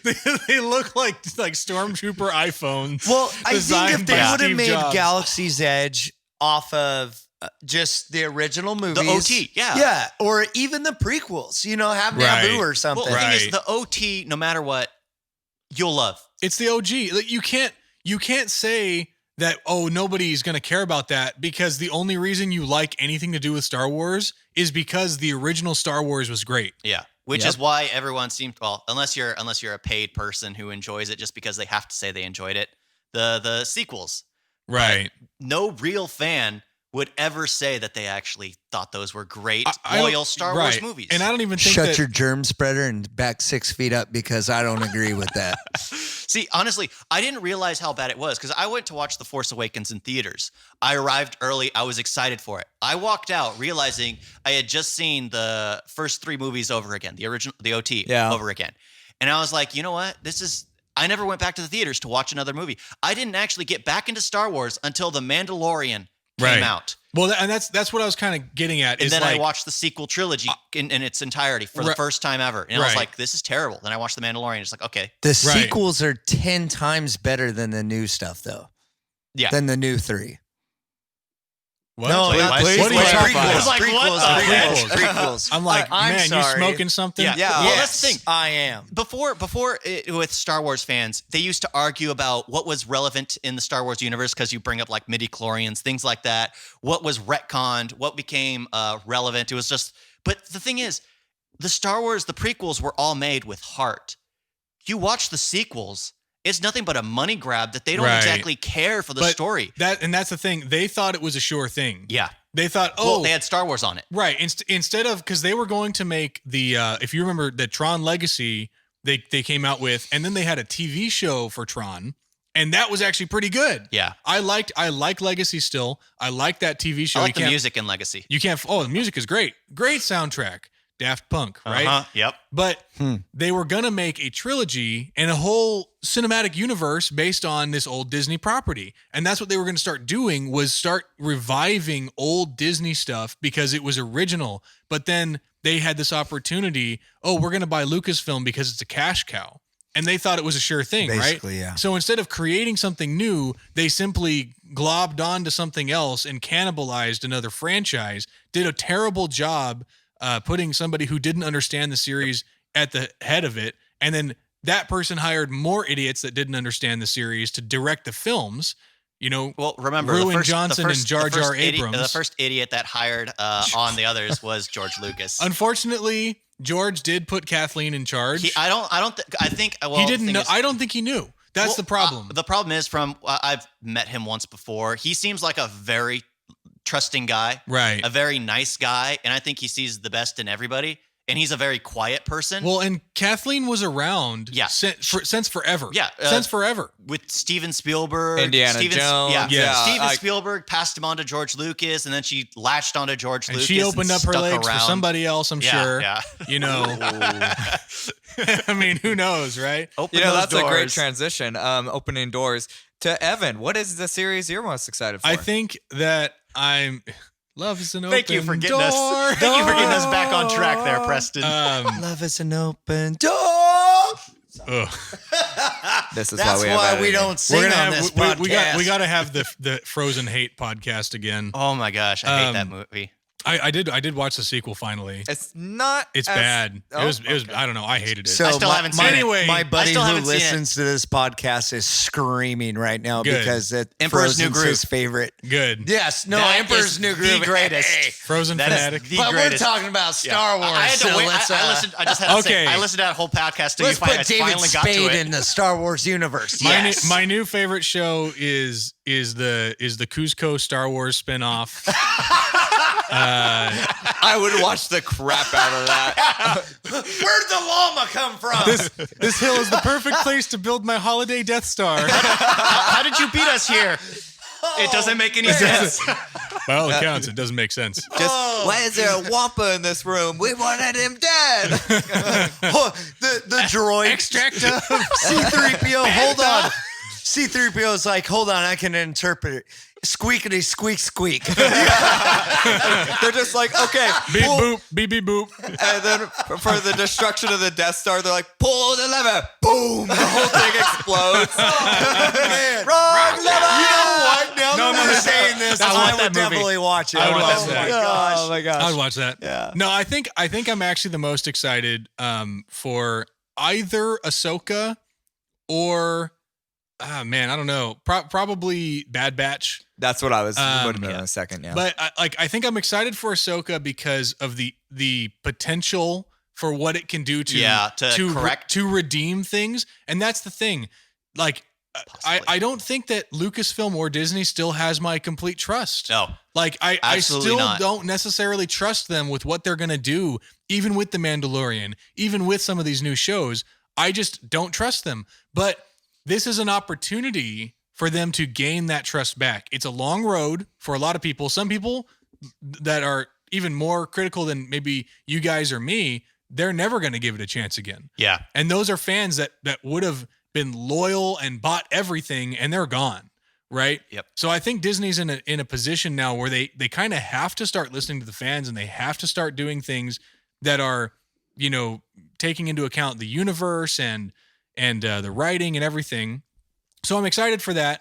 They look like Stormtrooper iPhones. Well, I think designed if they by would have Steve made Jobs. Galaxy's Edge off of just the original movies, OT, yeah. yeah, or even the prequels, have Right. Naboo or something. Well, the thing Right. is, the OT, no matter what, you'll love. It's the OG. Like, you can't say that, oh, nobody's going to care about that, because the only reason you like anything to do with Star Wars is because the original Star Wars was great. Yeah. Which Yep. is why everyone seems, well, unless you're a paid person who enjoys it just because they have to say they enjoyed it. The sequels. Right. No real fan would ever say that they actually thought those were great, I don't- loyal Star Wars right. movies. And I don't even think Shut that, your germ spreader and back 6 feet up, because I don't agree with that. See, honestly, I didn't realize how bad it was because I went to watch The Force Awakens in theaters. I arrived early. I was excited for it. I walked out realizing I had just seen the first 3 movies over again, the original, the OT over again. And I was like, you know what? I never went back to the theaters to watch another movie. I didn't actually get back into Star Wars until The Mandalorian came out. Well, and that's what I was kind of getting at. And is then like, I watched the sequel trilogy in its entirety for the first time ever. And I was Right. like, this is terrible. Then I watched The Mandalorian. It's like, okay. The Right. sequels are 10 times better than the new stuff, though. Yeah. Than the new 3. what? No, What not are the you sequels. talking about? I was like, what the heck? Prequels. I'm like, I'm man, sorry. you smoking something? Yeah. Yeah. Well, Yes, that's the thing. I am. Before with Star Wars fans, they used to argue about what was relevant in the Star Wars universe because you bring up like midi-chlorians, things like that. What was retconned? What became relevant? It was just. But the thing is, the Star Wars, the prequels were all made with heart. You watch the sequels, it's nothing but a money grab that they don't Right. exactly care for the story. That's the thing. They thought it was a sure thing. Yeah. They thought, Well, they had Star Wars on it. right. Instead of, because they were going to make the, if you remember the Tron Legacy, they came out with, and then they had a TV show for Tron, and that was actually pretty good. Yeah. I like Legacy still. I like that TV show. I like the music in Legacy. You can't. Oh, the music is great. Great soundtrack. Daft Punk, right? Uh-huh. Yep. But they were gonna make a trilogy and a whole cinematic universe based on this old Disney property, and that's what they were gonna start doing, was start reviving old Disney stuff because it was original. But then they had this opportunity. Oh, we're gonna buy Lucasfilm because it's a cash cow. And they thought it was a sure thing, Basically, right? yeah. So instead of creating something new, they simply globbed onto something else and cannibalized another franchise, did a terrible job putting somebody who didn't understand the series at the head of it. And then that person hired more idiots that didn't understand the series to direct the films. You know, Well, remember, Ruin Johnson and Jar Jar Abrams. The first idiot that hired on the others was George Lucas. Unfortunately, George did put Kathleen in charge. I think he didn't know. I don't think he knew. That's the problem. The problem is I've met him once before. He seems like a very trusting guy, Right. a very nice guy, and I think he sees the best in everybody. And he's a very quiet person. Well, and Kathleen was around since forever. Yeah. Since forever. With Steven Spielberg. Indiana Jones. Yeah. Yes. Steven Spielberg passed him on to George Lucas, and then she latched onto George And Lucas. she opened up her stuck legs around. for somebody else, I'm sure. Yeah. You know. I mean, who knows, right? Open You know, those that's a great doors. transition. Opening doors to Evan. What is the series you're most excited for? I think that love is an Thank open you for getting door. us. Thank you for getting us back on track there, Preston. Love is an open door. Ugh. this is That's why we have why we editing. don't sing on this podcast. we got to have the Frozen Hate podcast again. Oh my gosh, I hate that movie. I did watch the sequel finally. It's not. It's as- bad. Oh, It was okay. I don't know. I hated it. So I still haven't seen it. Anyway, my I buddy still who haven't seen it. listens to this podcast is screaming right now Good. because Emperor's New Frozen's Groove. his favorite. Good. Yes, no, That Emperor's is New the Groove. greatest. Hey. Frozen That is fanatic. the But greatest. we're talking about Star Wars. I had to so wait. let's, I listened. I just had to Okay. say. I listened to that whole podcast till let's you put finally David got to Spade it. in the Star Wars universe. Yes. My new favorite show is the Cusco Star Wars spinoff. I would watch the crap out of that. Where'd the llama come from? This hill is the perfect place to build my holiday Death Star. How did you beat us here? It doesn't make any sense. By all accounts, it doesn't make sense. Just why is there a Wampa in this room? We wanted him dead. the droid Extractor. C-3PO. Hold on. C-3PO is like, hold on, I can interpret it. Squeakity squeak squeak. They're just like, okay, Beep pull. boop, beep beep boop. And then for the destruction of the Death Star, they're like, pull the lever. Boom. The whole thing explodes. Man. Wrong lever. You know what? Now No, that no, we're no. saying this, I I, want would that movie. definitely watch it. I would watch oh that. my gosh. Oh my gosh. I'd watch that. Yeah. No, I think I'm actually the most excited for either Ahsoka or man, I don't know. Probably Bad Batch. That's what I was would have been yeah. in a second. Yeah. But I think I'm excited for Ahsoka because of the potential for what it can do to redeem things, and that's the thing. Like I don't think that Lucasfilm or Disney still has my complete trust. No. Like I Absolutely still not. don't necessarily trust them with what they're gonna do, even with The Mandalorian, even with some of these new shows. I just don't trust them. But this is an opportunity for them to gain that trust back. It's a long road for a lot of people. Some people that are even more critical than maybe you guys or me, they're never going to give it a chance again. Yeah. And those are fans that would have been loyal and bought everything, and they're gone, right? Yep. So I think Disney's in a position now where they kind of have to start listening to the fans, and they have to start doing things that are, you know, taking into account the universe and the writing and everything. So I'm excited for that.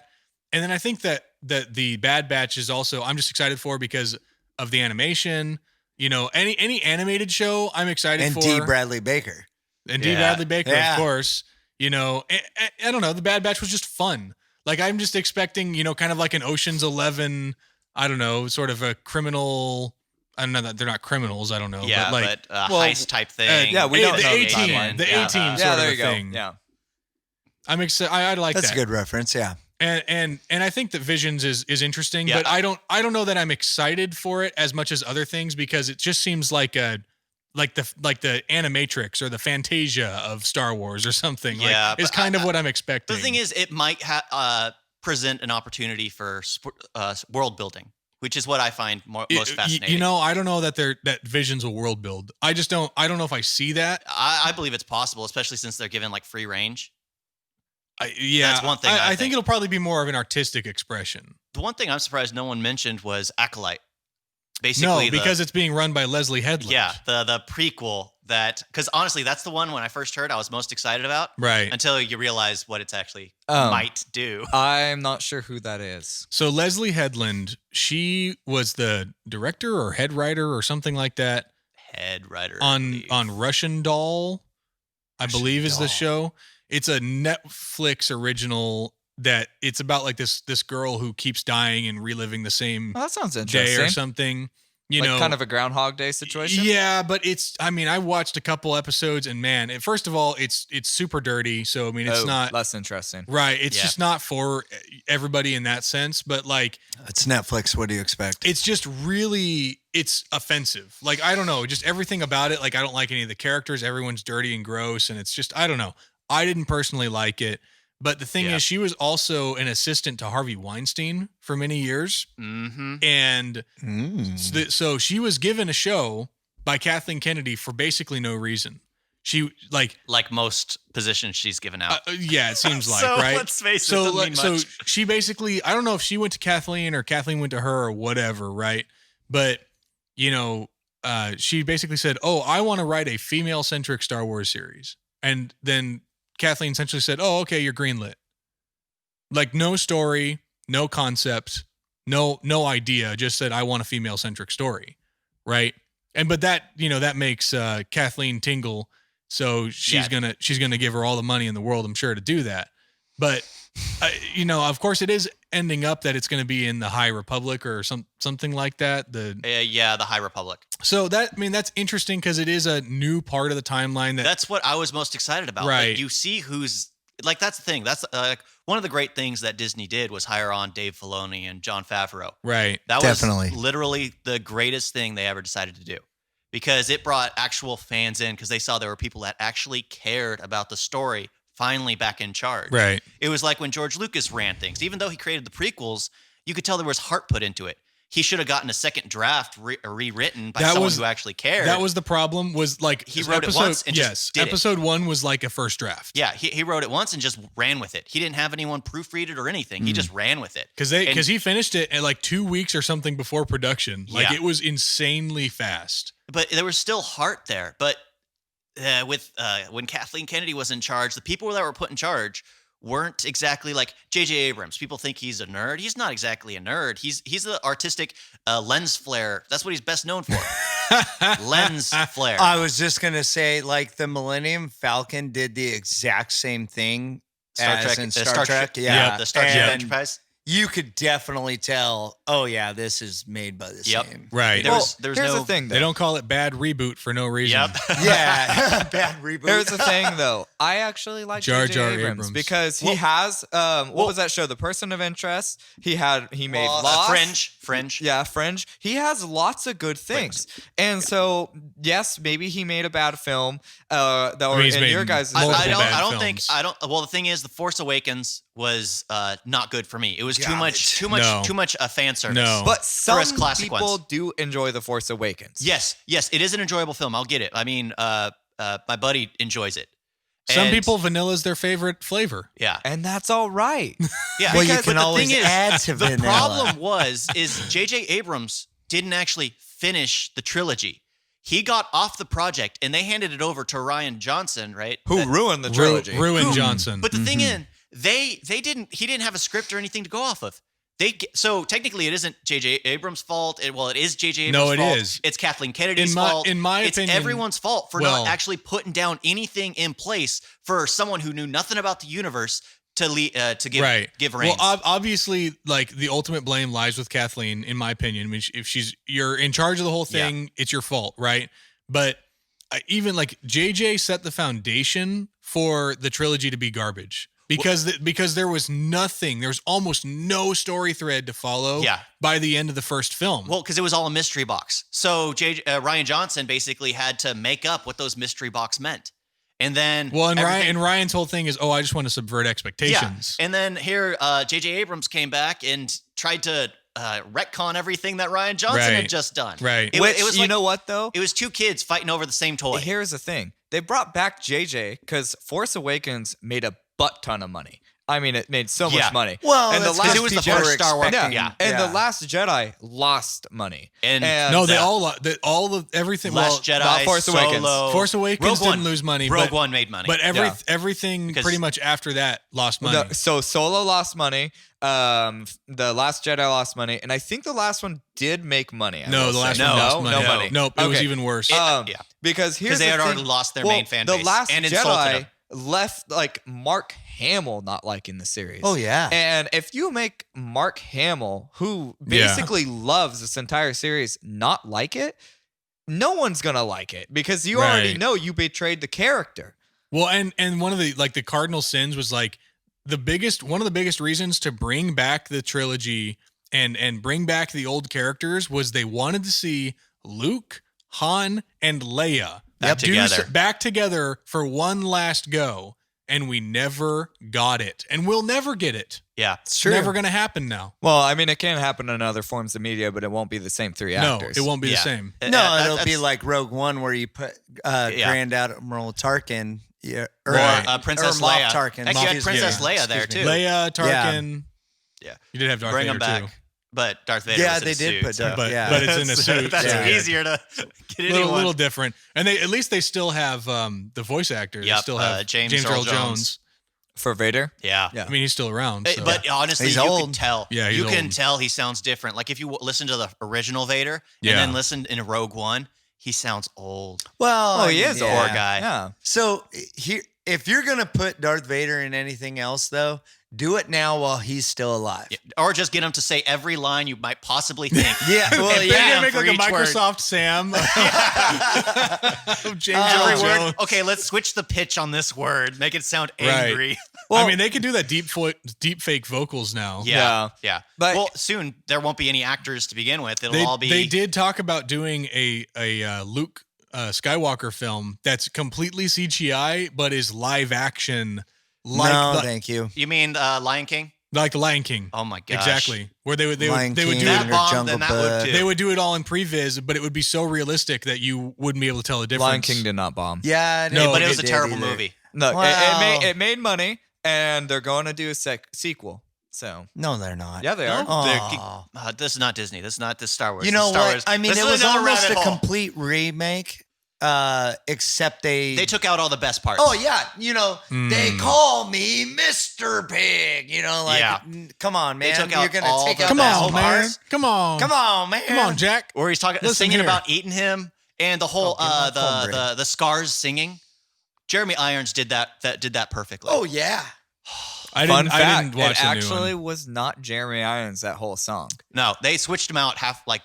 And then I think that the Bad Batch is also, I'm just excited for because of the animation. You know, any animated show I'm excited And for. D. Bradley Baker. And D. Yeah. Bradley Baker, Yeah. of course. You know, I don't know. The Bad Batch was just fun. Like, I'm just expecting, you know, kind of like an Ocean's 11, I don't know, sort of a criminal. I don't know that they're not criminals. I don't know. Yeah, but like, heist type thing. yeah, we don't the know the A-Team. timeline. The Yeah. A-Team yeah, sort there of you a go. thing. Yeah. I'm excited. I like That's that. a good reference. Yeah. And I think that Visions is interesting, Yeah. but I don't know that I'm excited for it as much as other things because it just seems like the Animatrix or the Fantasia of Star Wars or something. Yeah, Like, is but kind of what I'm expecting. The thing is, it might present an opportunity for world building, which is what I find most fascinating. You know, I don't know that that Visions will world build. I don't know if I see that. I believe it's possible, especially since they're given like free range. Yeah, That's one thing I think it'll probably be more of an artistic expression. The one thing I'm surprised no one mentioned was Acolyte. Basically, No, because it's being run by Leslie Headland. Yeah, the prequel because honestly, that's the one when I first heard I was most excited about. Right. Until you realize what it's actually might do. I'm not sure who that is. So Leslie Headland, she was the director or head writer or something like that Head writer on Russian Doll, I believe is the show. It's a Netflix original that it's about like this girl who keeps dying and reliving the same Oh, that sounds day interesting. or something. You like know, kind of a Groundhog Day situation. Yeah, but I watched a couple episodes and man, first of all, it's super dirty. So I mean, it's not less interesting. right. It's Yeah. just not for everybody in that sense. But like, It's Netflix. What do you expect? it's just really, it's offensive. Like, I don't know, just everything about it. Like, I don't like any of the characters. Everyone's dirty and gross, and it's just, I don't know. I didn't personally like it. But the thing Yeah. is, she was also an assistant to Harvey Weinstein for many years. Mm-hmm. And so she was given a show by Kathleen Kennedy for basically no reason. She like most positions she's given out. yeah, it seems like, So, right? let's face it, So doesn't mean so much. she basically, I don't know if she went to Kathleen or Kathleen went to her or whatever, right? But you know, she basically said, "Oh, I want to write a female-centric Star Wars series," and then Kathleen essentially said, "Oh, okay, you're greenlit." Like no story, no concept, no idea. Just said, "I want a female-centric story," right? And but that that makes Kathleen tingle, so she's gonna give her all the money in the world, I'm sure, to do that. But of course, it is ending up that it's going to be in the High Republic or something like that. The High Republic. So that's interesting because it is a new part of the timeline. That's what I was most excited about. Right. Like, you see who's like, that's the thing. That's one of the great things that Disney did was hire on Dave Filoni and Jon Favreau. Right. That Definitely. was literally the greatest thing they ever decided to do because it brought actual fans in because they saw there were people that actually cared about the story finally back in charge. Right. It was like when George Lucas ran things. Even though he created the prequels, you could tell there was heart put into it. He should have gotten a second draft rewritten by someone who actually cared. That was the problem. Was like he wrote it once and just did episode 1 was like a first draft. Yeah, he wrote it once and just ran with it. He didn't have anyone proofread it or anything. He just ran with it. Because he finished it in like 2 weeks or something before production. Like Yeah. it was insanely fast. But there was still heart there. But when Kathleen Kennedy was in charge, the people that were put in charge weren't exactly like J.J. Abrams. People think he's a nerd. He's not exactly a nerd. He's the artistic lens flare. That's what he's best known for. Lens flare. I was just going to say, like, the Millennium Falcon did the exact same thing as in Star Trek. Yeah. The Star Trek And Enterprise. you could definitely tell, oh, yeah, this is made by the same. Right. There's Here's no the thing, though. They don't call it bad reboot for no reason. Yep. Yeah. Bad reboot. Here's the thing, though. I actually like Jar J.J. Jar Abrams, Abrams. because he has what was that show? The Person of Interest. He made Lost. Fringe. Yeah, Fringe. He has lots of good things, and so yes, maybe he made a bad film. he's In made your guys' multiple I bad don't think films. Well, the thing is, The Force Awakens was not good for me. It was too Garbage. much fan service. No. But some us classic people ones. do enjoy The Force Awakens. Yes, it is an enjoyable film. I'll get it. I mean, my buddy enjoys it. Some And- people, vanilla is their favorite flavor. yeah, and that's all right. yeah. Well, you But can the always thing is, add to the vanilla. problem is J.J. Abrams didn't actually finish the trilogy. He got off the project, and they handed it over to Rian Johnson, right? Who ruined the trilogy? Ruin Johnson. But the thing is, he didn't have a script or anything to go off of. So technically, it isn't J.J. Abrams' fault. It is J.J. Abrams' fault. No, it is. It's Kathleen Kennedy's fault. In my it's opinion, everyone's fault for not actually putting down anything in place for someone who knew nothing about the universe to give reins. Well, obviously, like the ultimate blame lies with Kathleen, in my opinion. I mean, if you're in charge of the whole thing, it's your fault, right? But even like JJ set the foundation for the trilogy to be garbage. because there was nothing. There was almost no story thread to follow. Yeah. By the end of the first film. Well, because it was all a mystery box. So Ryan Johnson basically had to make up what those mystery box meant. And then Ryan's whole thing is, I just want to subvert expectations. Yeah. And then here, J.J. Abrams came back and tried to retcon everything that Ryan Johnson had just done. Right. It was you know what though? It was two kids fighting over the same toy. Here's the thing: they brought back JJ because Force Awakens made a butt ton of money. I mean, it made so much money. Well, and it was the first Star Wars. The Last Jedi lost money. And they all everything. Last Jedi, not Force Awakens. Force Awakens didn't lose money. Rogue One made money. But everything pretty much after that lost money. So Solo lost money. The Last Jedi lost money, and I think the last one did make money. The last one lost money. No money. Nope, it was even worse. Because they had already lost their main fan base. The Last and Jedi left Mark Hamill not liking the series. Oh yeah. And if you make Mark Hamill, who basically loves this entire series, not like it, no one's gonna like it because you already know you betrayed the character. Well, and one of the cardinal sins was one of the biggest reasons to bring back the trilogy and bring back the old characters was they wanted to see Luke, Han, and Leia back together for one last go, and we never got it, and we'll never get it. Yeah, it's true. Never going to happen now. Well, I mean, it can happen in other forms of media, but it won't be the same three actors. No, it won't be the same. No, it'll be like Rogue One, where you put Grand Admiral Tarkin, or Princess Leia. Tarkin. Actually, you had Princess Leia there too. Leia, Tarkin. Yeah, you did have Darth Bring Vader them back. too. But Darth Vader was in a suit. But it's in a suit. That's easier to get anyone. A little different. And at least they still have the voice actor. Yep, They still have James Earl Jones. For Vader? Yeah. I mean, he's still around. So. But honestly, he's you old. can tell. Yeah, you can tell he sounds different. Like if you listen to the original Vader and then listen in Rogue One, he sounds old. Well, he is a old. Poor guy. Yeah. So here, if you're gonna put Darth Vader in anything else, though, do it now while he's still alive. Yeah. Or just get him to say every line you might possibly think. Yeah, well, They're gonna make like a Microsoft Sam. James Earl Jones. Okay, let's switch the pitch on this word. Make it sound angry. Right. Well, I mean, they could do that deep fake vocals now. Yeah. But soon there won't be any actors to begin with. It'll all be. They did talk about doing a Luke Skywalker film that's completely CGI but is live action. Thank you. You mean Lion King? Like the Lion King. Oh my gosh. Exactly. Where they would do that bomb, then that would too. They would do it all in previs, but it would be so realistic that you wouldn't be able to tell the difference. Lion King did not bomb. Yeah, but it was a terrible movie. No, Wow. it made money, and they're going to do a sequel. So no, they're not. Yeah, they are. Oh. This is not Disney. This is not Star Wars. You know Star what? Wars. I mean, This it is was another almost rabbit a hole. complete remake, except they took out all the best parts. Oh yeah, they call me Mr. Pig. Come on, man. They took out You're gonna all take the out Come that on, whole man. part? Come on, man. Come on, Jack. Where he's singing here. about eating him, and the whole give him my cornbread. the scars singing. Jeremy Irons did that perfectly. Oh yeah. I Fun didn't fact, watch it the new actually one. was not Jeremy Irons that whole song. No, they switched him out Halfway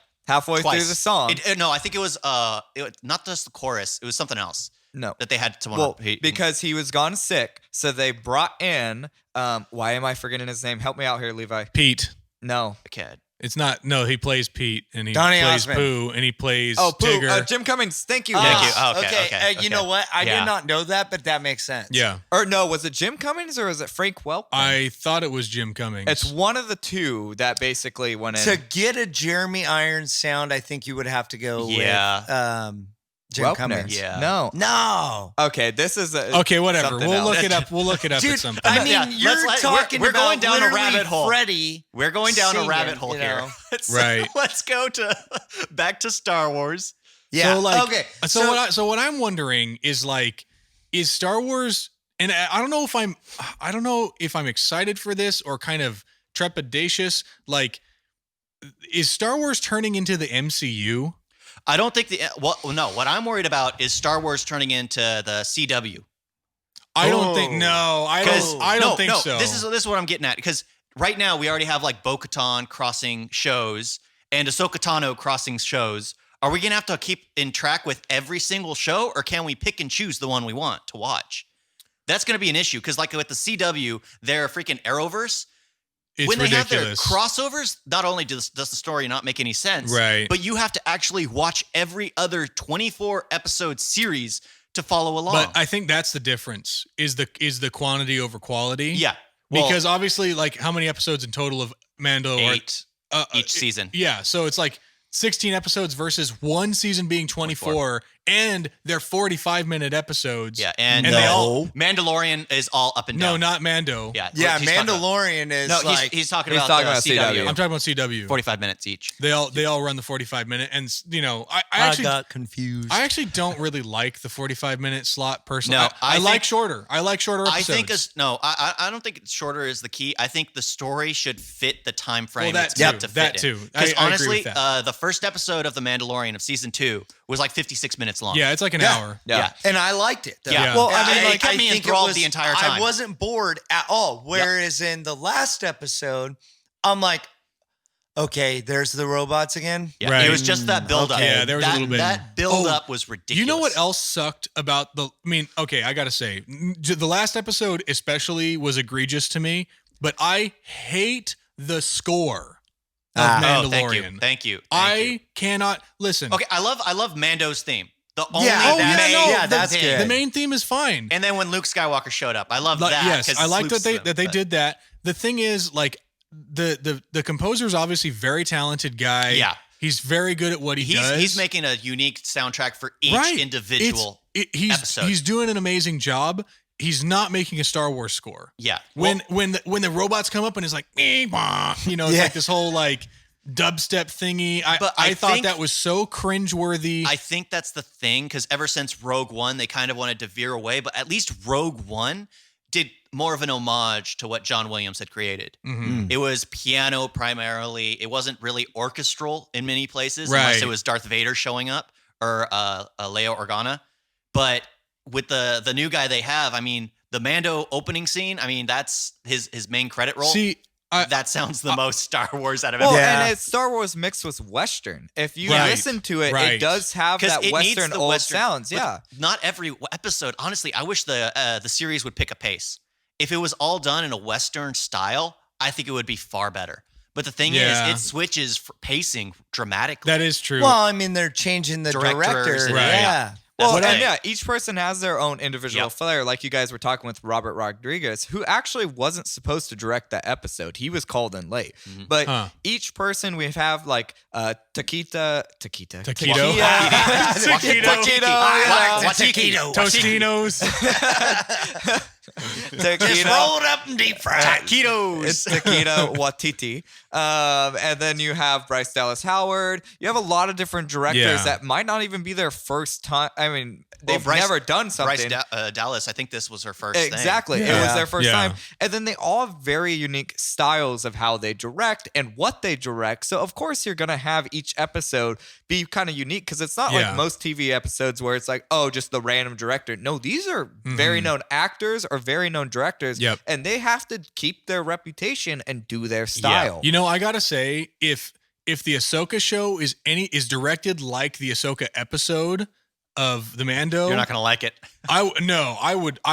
twice. through the song. No, I think it was not just the chorus. It was something else. No. That they had someone because he was gone sick, so they brought in why am I forgetting his name? Help me out here, Levi. Pete. No. a kid. It's not. No, he plays Pete, and he Donny plays Osmond. Pooh, and he plays Oh, Pooh. Tigger. Jim Cummings. Thank you. Thank you. Yes. Oh, okay. You know what? I Yeah. did not know that, but that makes sense. Yeah, Or no, was it Jim Cummings or was it Frank Welk? I thought it was Jim Cummings. It's one of the two that basically went in. To get a Jeremy Irons sound, I think you would have to go with Jim Welkner. Cummings. Yeah. No. Okay, this is okay. Whatever. something We'll else. look it up. We'll look it up Dude, at some point. I mean, Yeah, you're talking we're about going down a literally rabbit hole. Freddie. We're going down singing, a rabbit hole you here. know? Right. Let's go back to Star Wars. Yeah. So okay. So what I'm wondering is is Star Wars, and I don't know if I'm excited for this or kind of trepidatious. Is Star Wars turning into the MCU? I don't think what I'm worried about is Star Wars turning into the CW. I don't think. No, I don't think so. This is what I'm getting at, because right now we already have Bo-Katan crossing shows and Ahsoka Tano crossing shows. Are we gonna have to keep in track with every single show, or can we pick and choose the one we want to watch? that's going to be an issue because, like with the CW, their freaking Arrowverse. It's when they ridiculous. have their crossovers, not only does the story not make any sense, right? But you have to actually watch every other 24 episode series to follow along. But I think that's the difference is the quantity over quality. Yeah. Because obviously, like, how many episodes in total of Mando? 8 each season. Yeah. So it's like 16 episodes versus one season being 24. And they're 45-minute episodes. Yeah, and they all Mandalorian is all up and no, down. not Mando. Yeah, Yeah, he's talking about- Mandalorian is No, like he's talking he's about talking the about CW. I'm talking about CW. 45 minutes each. They all run the 45-minute, and you know, I I actually got confused. I actually don't really like the 45-minute slot personally. No, I I like think- shorter. I like shorter episodes. I think I don't think shorter is the key. I think the story should fit the time frame. Well, it's that meant too. to That fit too. Because I agree honestly, with that. the first episode of The Mandalorian of season 2 was like 56 minutes long. Yeah, it's like an Yeah. hour. Yeah. and I liked it. Though. Yeah. Well, I mean, I it kept me think enthralled the entire time. I wasn't bored at all. Whereas in the last episode, I'm like, okay, there's the robots again. Yeah, Right. it was just that build up. Okay. Yeah, there was a little bit. That build up was ridiculous. You know what else sucked about the? I mean, okay, I gotta say, the last episode especially was egregious to me. But I hate the score of Mandalorian. Thank you. I cannot listen. Okay, I love Mando's theme. The only Yeah, main that's theme. good. The main theme is fine. And then when Luke Skywalker showed up, I love Like, that. yes, 'cause I like Luke's that they but- did that. The thing is, like, the composer's obviously very talented guy. Yeah. He's very good at what he does. He's making a unique soundtrack for each individual episode. He's doing an amazing job. He's not making a Star Wars score. Yeah. When the robots come up and it's like, you know, it's Yeah. like this whole like dubstep thingy. I thought think- that was so cringeworthy. I think that's the thing because ever since Rogue One, they kind of wanted to veer away, but at least Rogue One did more of an homage to what John Williams had created. Mhm. It was piano primarily. It wasn't really orchestral in many places, Right. unless it was Darth Vader showing up or Leia Organa. But with the new guy they have, I mean, the Mando opening scene, I mean, that's his main credit roll. See, that sounds the most Star Wars out of Well, ever. Yeah. and it's Star Wars mixed with Western. If you Right, listen to it, right. it does have 'Cause that it needs Western the old Western- sounds. but Yeah. Not every episode. Honestly, I wish the series would pick a pace. If it was all done in a Western style, I think it would be far better. But the thing Yeah. is, it switches for pacing dramatically. that is true. Well, I mean, they're changing the Directors director. and- Right. Yeah. That's Well, the and thing. yeah, each person has their own individual Yep. flair. Like you guys were talking with Robert Rodriguez, who actually wasn't supposed to direct that episode. He was called in late. Mhm. But Huh. each person we have like Taquito. Taquito. Taquito. yeah. Taquito. Tostinos. Just Taquito. roll it up and deep fry. Taquitos. It's Taquito Watiti. And then you have Bryce Dallas Howard. You have a lot of different directors Yeah. that might not even be their first time. I mean, Well, they've Bryce- never done Bryce something. Dallas, I think this was her first thing. Exactly. It Yeah. was their first Yeah. time. And then they all have very unique styles of how they direct and what they direct. So, of course, you're going to have each episode be kind of unique because it's not Yeah. like most TV episodes where it's like, oh, just the random director. No, these are very known actors or very known directors. Yep. And they have to keep their reputation and do their style. You know, I gotta say, if the Ahsoka show is directed like the Ahsoka episode of the Mando, You're not going to like it. I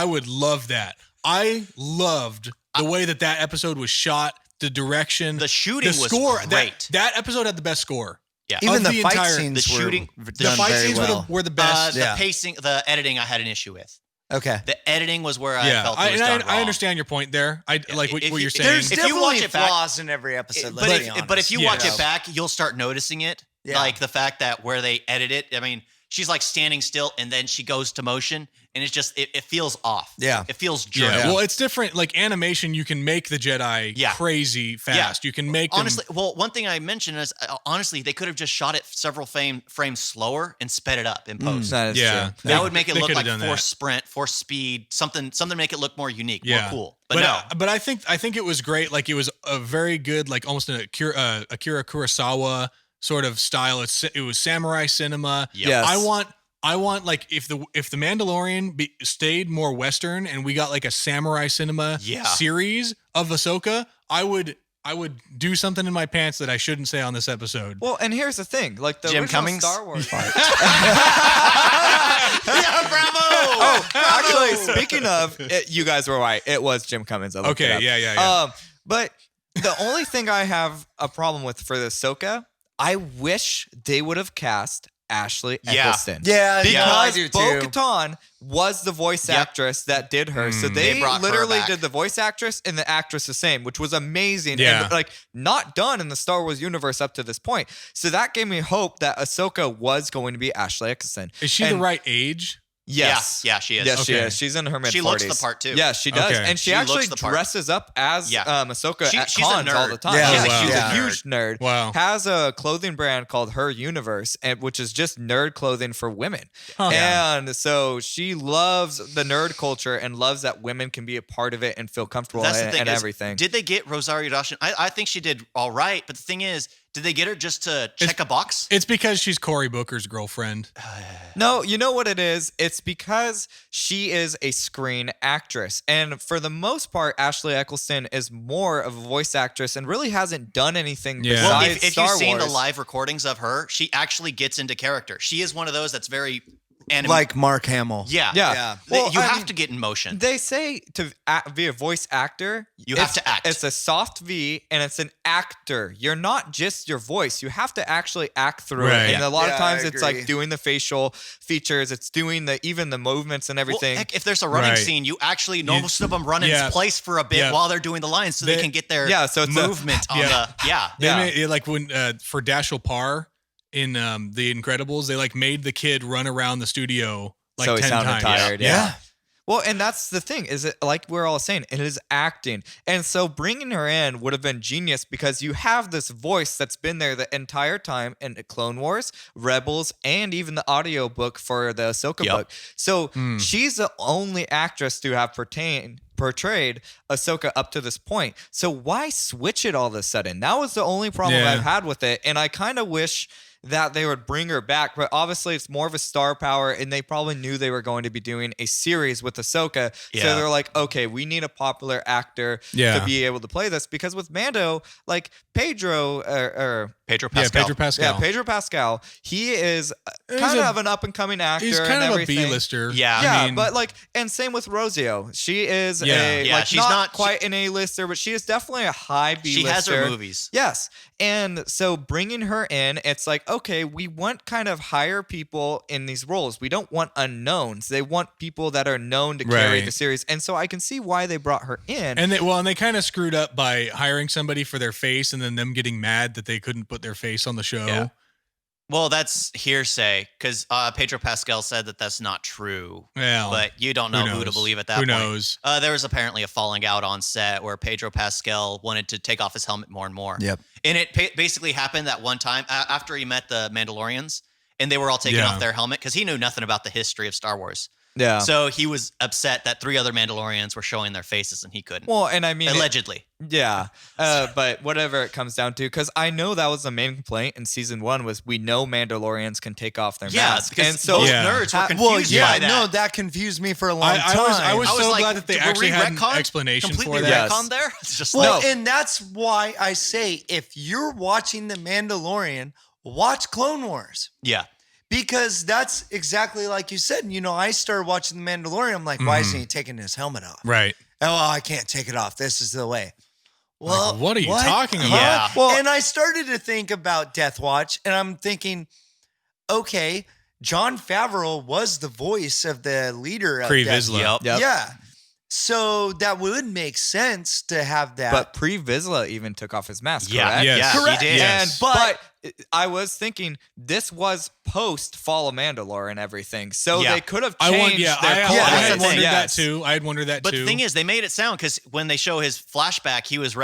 would love that. I loved the way that episode was shot, the direction, The shooting was score. great. That episode had the best score. Yeah. Even Of the the fight entire- scenes the were shooting- The done fight very scenes well. were the best. The pacing, the editing, I had an issue with. Okay. The editing was where I Yeah, felt it was done I wrong. understand your point there. I like what If you're you- saying. There's If you definitely watch it back- flaws in every episode. Let's be honest. But if you Yeah. watch it back, you'll start noticing it. Yeah. Like the fact that where they edit it, I mean, she's like standing still and then she goes to motion and it's just, it feels off. Yeah. It feels Yeah. jerky. Well, it's different. Like animation, you can make the Jedi Yeah. crazy fast. You can make them- Honestly, well, one thing I mentioned is honestly, they could have just shot it several frames slower and sped it up in post. That is Yeah. true. That would make it They look could have like done force that. sprint, force speed, something to make it look more unique, Yeah. more cool. But no. But I think it was great. Like it was a very good, like almost an Akira Kurosawa sort of style. It was samurai cinema. Yep. Yes. I want like if the Mandalorian stayed more Western and we got like a samurai cinema Yeah. series of Ahsoka, I would do something in my pants that I shouldn't say on this episode. Well, and here's the thing, like the Jim original Cummings? Star Wars. Yeah, bravo. Oh, Bravo. actually, speaking of, you guys were right. It was Jim Cummings. I looked it Okay, up. yeah. But the only thing I have a problem with for the Ahsoka, I wish they would have cast Ashley Yeah. Eccleston. Yeah, I Because do too. Bo-Katan was the voice actress that did her. So they brought her literally back. did the voice actress and the actress the same, which was amazing. Yeah. And like not done in the Star Wars universe up to this point. So that gave me hope that Ahsoka was going to be Ashley Eccleston. Is she the right age? Yes. Yeah, she is. Yes, she Okay. is. She's in her mid-40s. She looks the part, too. Yeah, she does. Okay. And she She actually looks the part. dresses up as Ahsoka at she's a cons all nerd. the time. Yeah. She's, Wow. she's Yeah. a huge nerd. Wow. Has a clothing brand called Her Universe, which is just nerd clothing for women. Huh. And so she loves the nerd culture and loves that women can be a part of it and feel comfortable That's the and, thing. and is, everything. Did they get Rosario Dawson? I think she did all right, but the thing is, did they get her just to check a box? It's because she's Cory Booker's girlfriend. No, you know what it is? It's because she is a screen actress. And for the most part, Ashley Eccleston is more of a voice actress and really hasn't done anything Yeah. besides Well, if Star you've seen Wars. the live recordings of her, she actually gets into character. She is one of those that's very like Mark Hamill. Yeah. Yeah. Well, you I have mean, to get in motion. They say to be a voice actor, You have to act. It's a soft V and it's an actor. You're not just your voice. You have to actually act through Right. it. And a lot Yeah, of times I it's agree. like doing the facial features. It's doing even the movements and Well, everything. heck, if there's a running Right. scene, you actually most of them run yeah. in place for a bit Yeah. while they're doing the lines, so they They- can get their Yeah, so it's a- movement on Yeah. the They Yeah. made, like when for Dashiell Parr in The Incredibles, they like made the kid run around the studio like So he 10 sounded times. tired. Yeah. Yeah. Well, and that's the thing is it like we're all saying, it is acting. And so bringing her in would have been genius because you have this voice that's been there the entire time in Clone Wars, Rebels, and even the audiobook for the Ahsoka book. So she's the only actress to have portrayed Ahsoka up to this point. So why switch it all of a sudden? That was the only problem Yeah. I've had with it. And I kind of wish that they would bring her back, but obviously it's more of a star power, and they probably knew they were going to be doing a series with Ahsoka. Yeah. So they're like, okay, we need a popular actor Yeah. to be able to play this, because with Mando, like Pedro Yeah, Pascal. Pedro Pascal. yeah, Pedro Pascal, he is He's kind a- of an up and coming actor. He's kind and of everything. a B-lister. Yeah. Yeah, I mean, but like, and same with Rosio. She is Yeah. Yeah, like she's not not- quite an A-lister, but she is definitely a high B-lister. She has her movies. Yes. And so bringing her in, it's like, okay, we want kind of higher people in these roles. We don't want unknowns. They want people that are known to carry Right. the series. And so I can see why they brought her in. and they kind of screwed up by hiring somebody for their face and then them getting mad that they couldn't put their face on the show. Yeah. Well, that's hearsay because Pedro Pascal said that that's not true. Well, But you don't know who to knows? believe at that Who point. knows? There was apparently a falling out on set where Pedro Pascal wanted to take off his helmet more and more. Yep. And it basically happened that one time after he met the Mandalorians and they were all taking Yeah. off their helmet because he knew nothing about the history of Star Wars. yeah. So he was upset that 3 other Mandalorians were showing their faces and he couldn't. Well, and I mean, Allegedly. yeah. But whatever it comes down to, because I know that was the main complaint in season 1 was we know Mandalorians can take off their Yeah, masks. because And so most Yeah. nerds were confused Well, yeah, by that. no, that confused me for a long I time. was I was so like, glad that they were actually we had an retconned? explanation Completely for that. Yes. retconned there? It's just Well, like, and that's why I say if you're watching The Mandalorian, watch Clone Wars. yeah. Because that's exactly like you said. You know, I started watching The Mandalorian. I'm like, why isn't he taking his helmet off? Right. Oh, I can't take it off. This is the way. Well, Like, what are you talking about? Yeah. Well- and I started to think about Death Watch, and I'm thinking, okay, Jon Favreau was the voice of the leader of Pre Death Vizsla. Yep. Yep. Yeah. So that would make sense to have that. But Pre Vizsla even took off his mask, Yeah. correct? Yes. Yeah, Correct. he did. Yes. But I was thinking this was post Fall of Mandalore and everything, so Yeah. they could have I changed want, their I course. had that's the wondered thing. that too. I had wondered that But too. the thing is, they made it sound because when they show his flashback, he was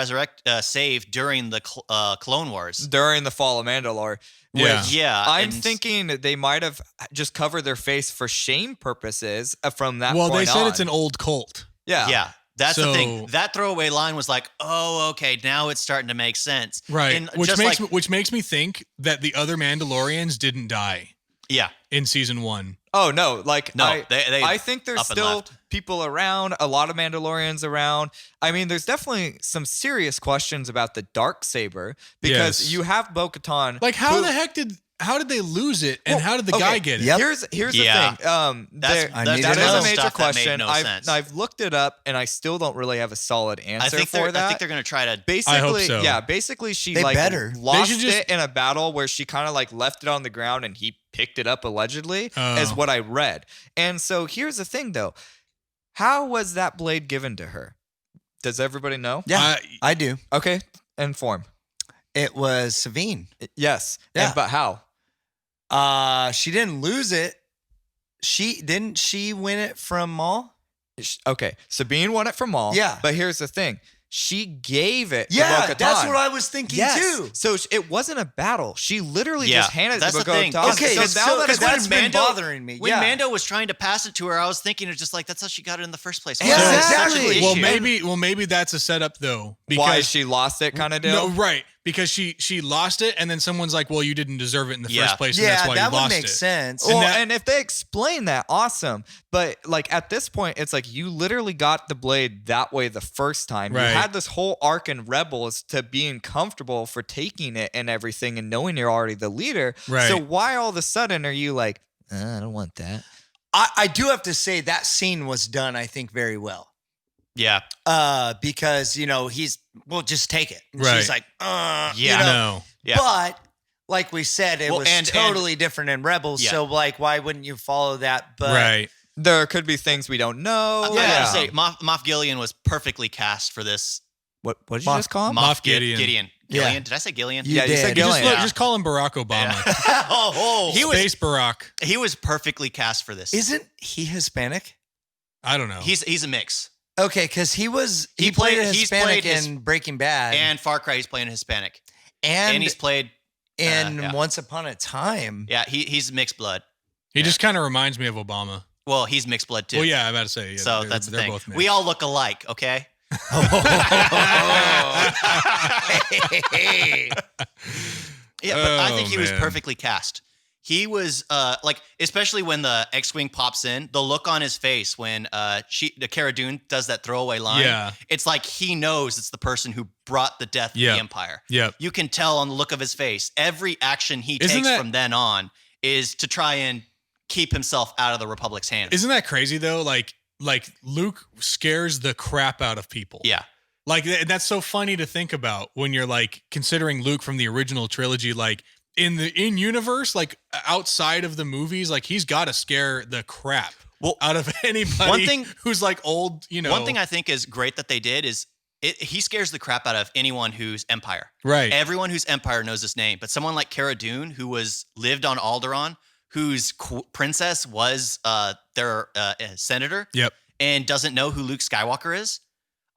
saved during the Clone Wars. during the Fall of Mandalore. Yeah. Which Yeah, I'm and- thinking they might have just covered their face for shame purposes from that well, point they said on. it's an old cult. Yeah. That's the thing. So- That throwaway line was like, oh, okay, now it's starting to make sense. Right. And Which just makes like, which makes me think that the other Mandalorians didn't die yeah. in season 1. Oh no! Like No, they I think there's up and still left. people around, a lot of Mandalorians around. I mean, there's definitely some serious questions about the Darksaber because Yes. you have Bo-Katan. Like how who- the heck did how did they lose it, and how did the guy get it? Yep. Here's the Yeah. thing. That's I need that to is know. a major stuff that made question. no sense. I've looked it up, and I still don't really have a solid answer for that. I think they're going to try to. Basically, I hope so. yeah. Basically, she They like better. lost They should just- it in a battle where she kind of like left it on the ground, and he picked it up allegedly, is what I read. And so here's the thing, though: how was that blade given to her? Does everybody know? Yeah, I do. Okay, inform. It was Savine. Yes. Yeah. But how? She didn't lose it. She win it from Maul? Okay, Sabine won it from Maul. Yeah. But here's the thing. She gave it to Yeah, Bo-Katan. that's what I was thinking too. So it wasn't a battle. She literally Yeah, just handed it that's to the thing. Bo-Katan. Okay, so so now that that's it's been Mando- bothering me. When yeah. Mando was trying to pass it to her, I was thinking it's just like that's how she got it in the first place. Yeah, Why is it exactly. such an issue? Well, maybe that's a setup though. why she lost it kind of deal. No, right. Because she lost it, and then someone's like, "Well, you didn't deserve it in the Yeah. first place, and Yeah, that's why that you would lost make it." sense. Well, that- and if they explain that, awesome. But like at this point, it's like you literally got the blade that way the first time. Right. You had this whole arc in Rebels to being comfortable for taking it and everything, and knowing you're already the leader. Right. So why all of a sudden are you like, I don't want that? I do have to say that scene was done, I think, very well. Yeah, Because, we'll just take it. And Right. she's like, Yeah. you know? No. Yeah. But like we said, it Well, was and- totally different in Rebels. Yeah. So like, why wouldn't you follow that? But Right. There could be things we don't know. I gotta say, Moff Gideon was perfectly cast for this. What did you just call him? Moff Gideon. Gideon. Yeah. Gillian. Did I say Gillian? You Yeah, you said did. Just, Gillian. just call him Barack Obama. He was Space Barack. he was perfectly cast for this. Isn't he Hispanic? I don't know. He's a mix. Okay, because he He played a he's Hispanic played his- in Breaking Bad And Far Cry, he's playing Hispanic, and and he's played. in yeah. Once Upon a Time. Yeah, he's mixed blood. He just kind of reminds me of Obama. Well, he's mixed blood too. Well, yeah, I'm about to say. Yeah, So they're- that's the they're thing. both mixed. We all look alike, okay? Yeah, but I think he was man. perfectly cast. He was especially when the X-wing pops in, the look on his face when the Cara Dune does that throwaway line. Yeah. It's like he knows it's the person who brought the death of the Empire. Yep. You can tell on the look of his face. Every action he Isn't takes that- from then on is to try and keep himself out of the Republic's hands. Isn't that crazy though? Like Luke scares the crap out of people. Yeah. Like that's so funny to think about when you're like considering Luke from the original trilogy, like in universe, like outside of the movies, like he's got to scare the crap out of anybody who's like old, One thing I think is great that they did is he scares the crap out of anyone who's Empire. Right. Everyone who's Empire knows his name, but someone like Cara Dune, who lived on Alderaan, whose princess was their senator, Yep. and doesn't know who Luke Skywalker is.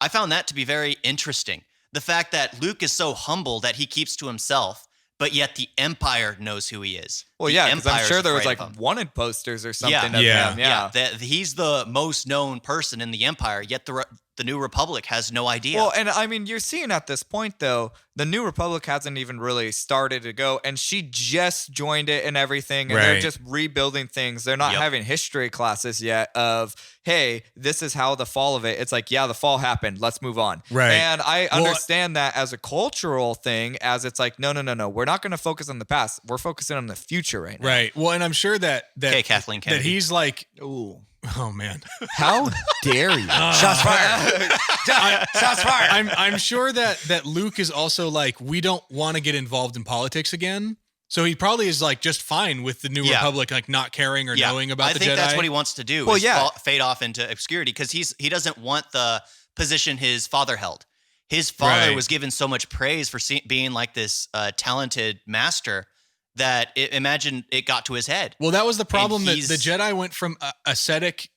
I found that to be very interesting. The fact that Luke is so humble that he keeps to himself, but yet the Empire knows who he is. Well, The yeah, because I'm Empire's sure there was afraid like of him. wanted posters or something Yeah. of Yeah. him. Yeah. That he's the most known person in the Empire, yet the New Republic has no idea. Well, and I mean, you're seeing at this point, though, the New Republic hasn't even really started to go, and she just joined it and everything, and they're Right. just rebuilding things. They're not Yep. having history classes yet of, hey, this is how the fall of it. It's like, yeah, the fall happened. Let's move on. Right. And I Well- understand that as a cultural thing, as it's like, no. We're not going to focus on the past. We're focusing on the future right now. Right. Well, and I'm sure that Okay, Kathleen that Kennedy. he's like, Ooh. oh man. How dare you? Shots fired. Shots fired. I'm sure that Luke is also like, we don't want to get involved in politics again. So he probably is like just fine with the New Yeah. Republic, like not caring or knowing about I the think Jedi. that's what he wants to do. Well, is yeah. fade off into obscurity because he doesn't want the position his father held. His father Right. was given so much praise for being like this talented master that imagine it got to his head. Well, that was the problem that he's- the Jedi went from ascetic,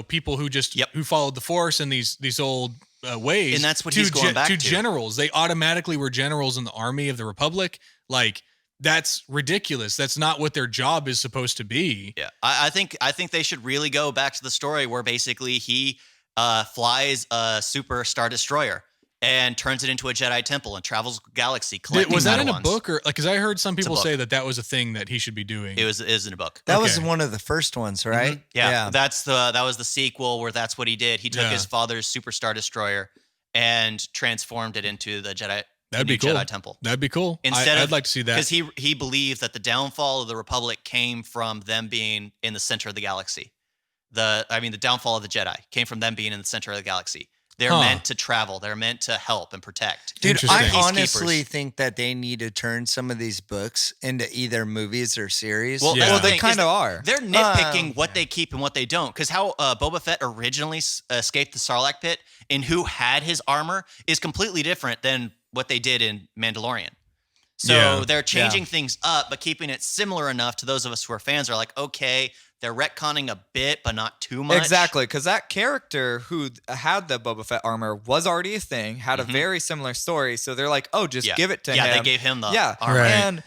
people who just Yep. who followed the Force and these old ways, And that's what he's going back to. generals. They automatically were generals in the army of the Republic. Like that's ridiculous. That's not what their job is supposed to be. Yeah, I think they should really go back to the story where basically he flies a super Star Destroyer and turns it into a Jedi temple and travels the galaxy collecting Was that in a Padawans. book or like? Because I heard some It's a people book. say that was a thing that he should be doing. It is in a book. That was Okay. one of the first ones, right? Yeah, that was the sequel where that's what he did. He took Yeah. his father's super Star Destroyer and transformed it into the Jedi That'd the be cool. Jedi Temple. That'd be cool. I'd like to see that. Because he believes that the downfall of the Republic came from them being in the center of the galaxy. The downfall of the Jedi came from them being in the center of the galaxy. They're meant to travel. They're meant to help and protect. Dude, I Peacekeepers. honestly think that they need to turn some of these books into either movies or series. Well, Yeah. that's the They thing, kind is of are. They're nitpicking what they keep and what they don't. Because how Boba Fett originally escaped the Sarlacc pit and who had his armor is completely different than what they did in Mandalorian. So they're changing things up, but keeping it similar enough to those of us who are fans are like, okay, they're retconning a bit, but not too much. Exactly, because that character who had the Boba Fett armor was already a thing, had a very similar story. So they're like, oh, just give it to him. Yeah, they gave him the armor. Right. And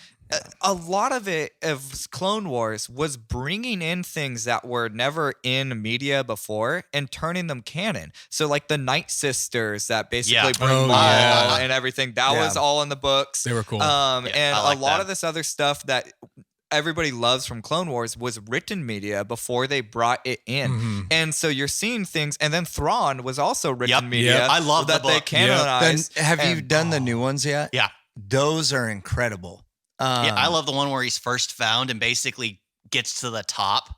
a lot of it of Clone Wars was bringing in things that were never in media before and turning them canon. So like the Night Sisters that basically bring Maul and everything, that was all in the books. They were cool. And like a lot that. of this other stuff that everybody loves from Clone Wars was written media before they brought it in. And so you're seeing things, and then Thrawn was also written media. I love that the they book. canonized. Then, have you done the new ones yet? Yeah. Those are incredible. I love the one where he's first found and basically gets to the top.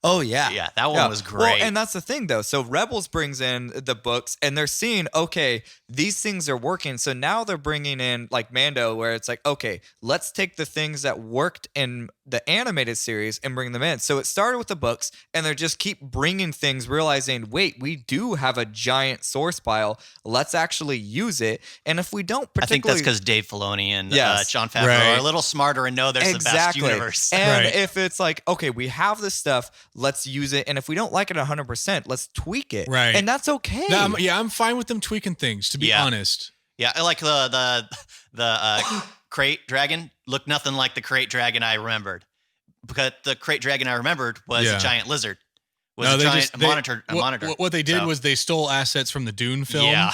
Oh, yeah. Yeah, that one was great. Well, and that's the thing, though. So Rebels brings in the books, and they're seeing, okay, these things are working. So now they're bringing in, like Mando, where it's like, okay, let's take the things that worked in the animated series and bring them in. So it started with the books, and they just keep bringing things, realizing, wait, we do have a giant source pile. Let's actually use it. And if we don't I think particularly... that's because Dave Filoni and Yes. John Favreau are a little smarter and know there's the best universe. And Right. if it's like, okay, we have this stuff, let's use it. And if we don't like it 100%, let's tweak it. Right. And that's okay. No, I'm fine with them tweaking things, to be honest. Yeah, I like the crate dragon looked nothing like the crate dragon I remembered. Because the crate dragon I remembered was a giant lizard. Was a giant monitor. What they did was they stole assets from the Dune film. Yeah.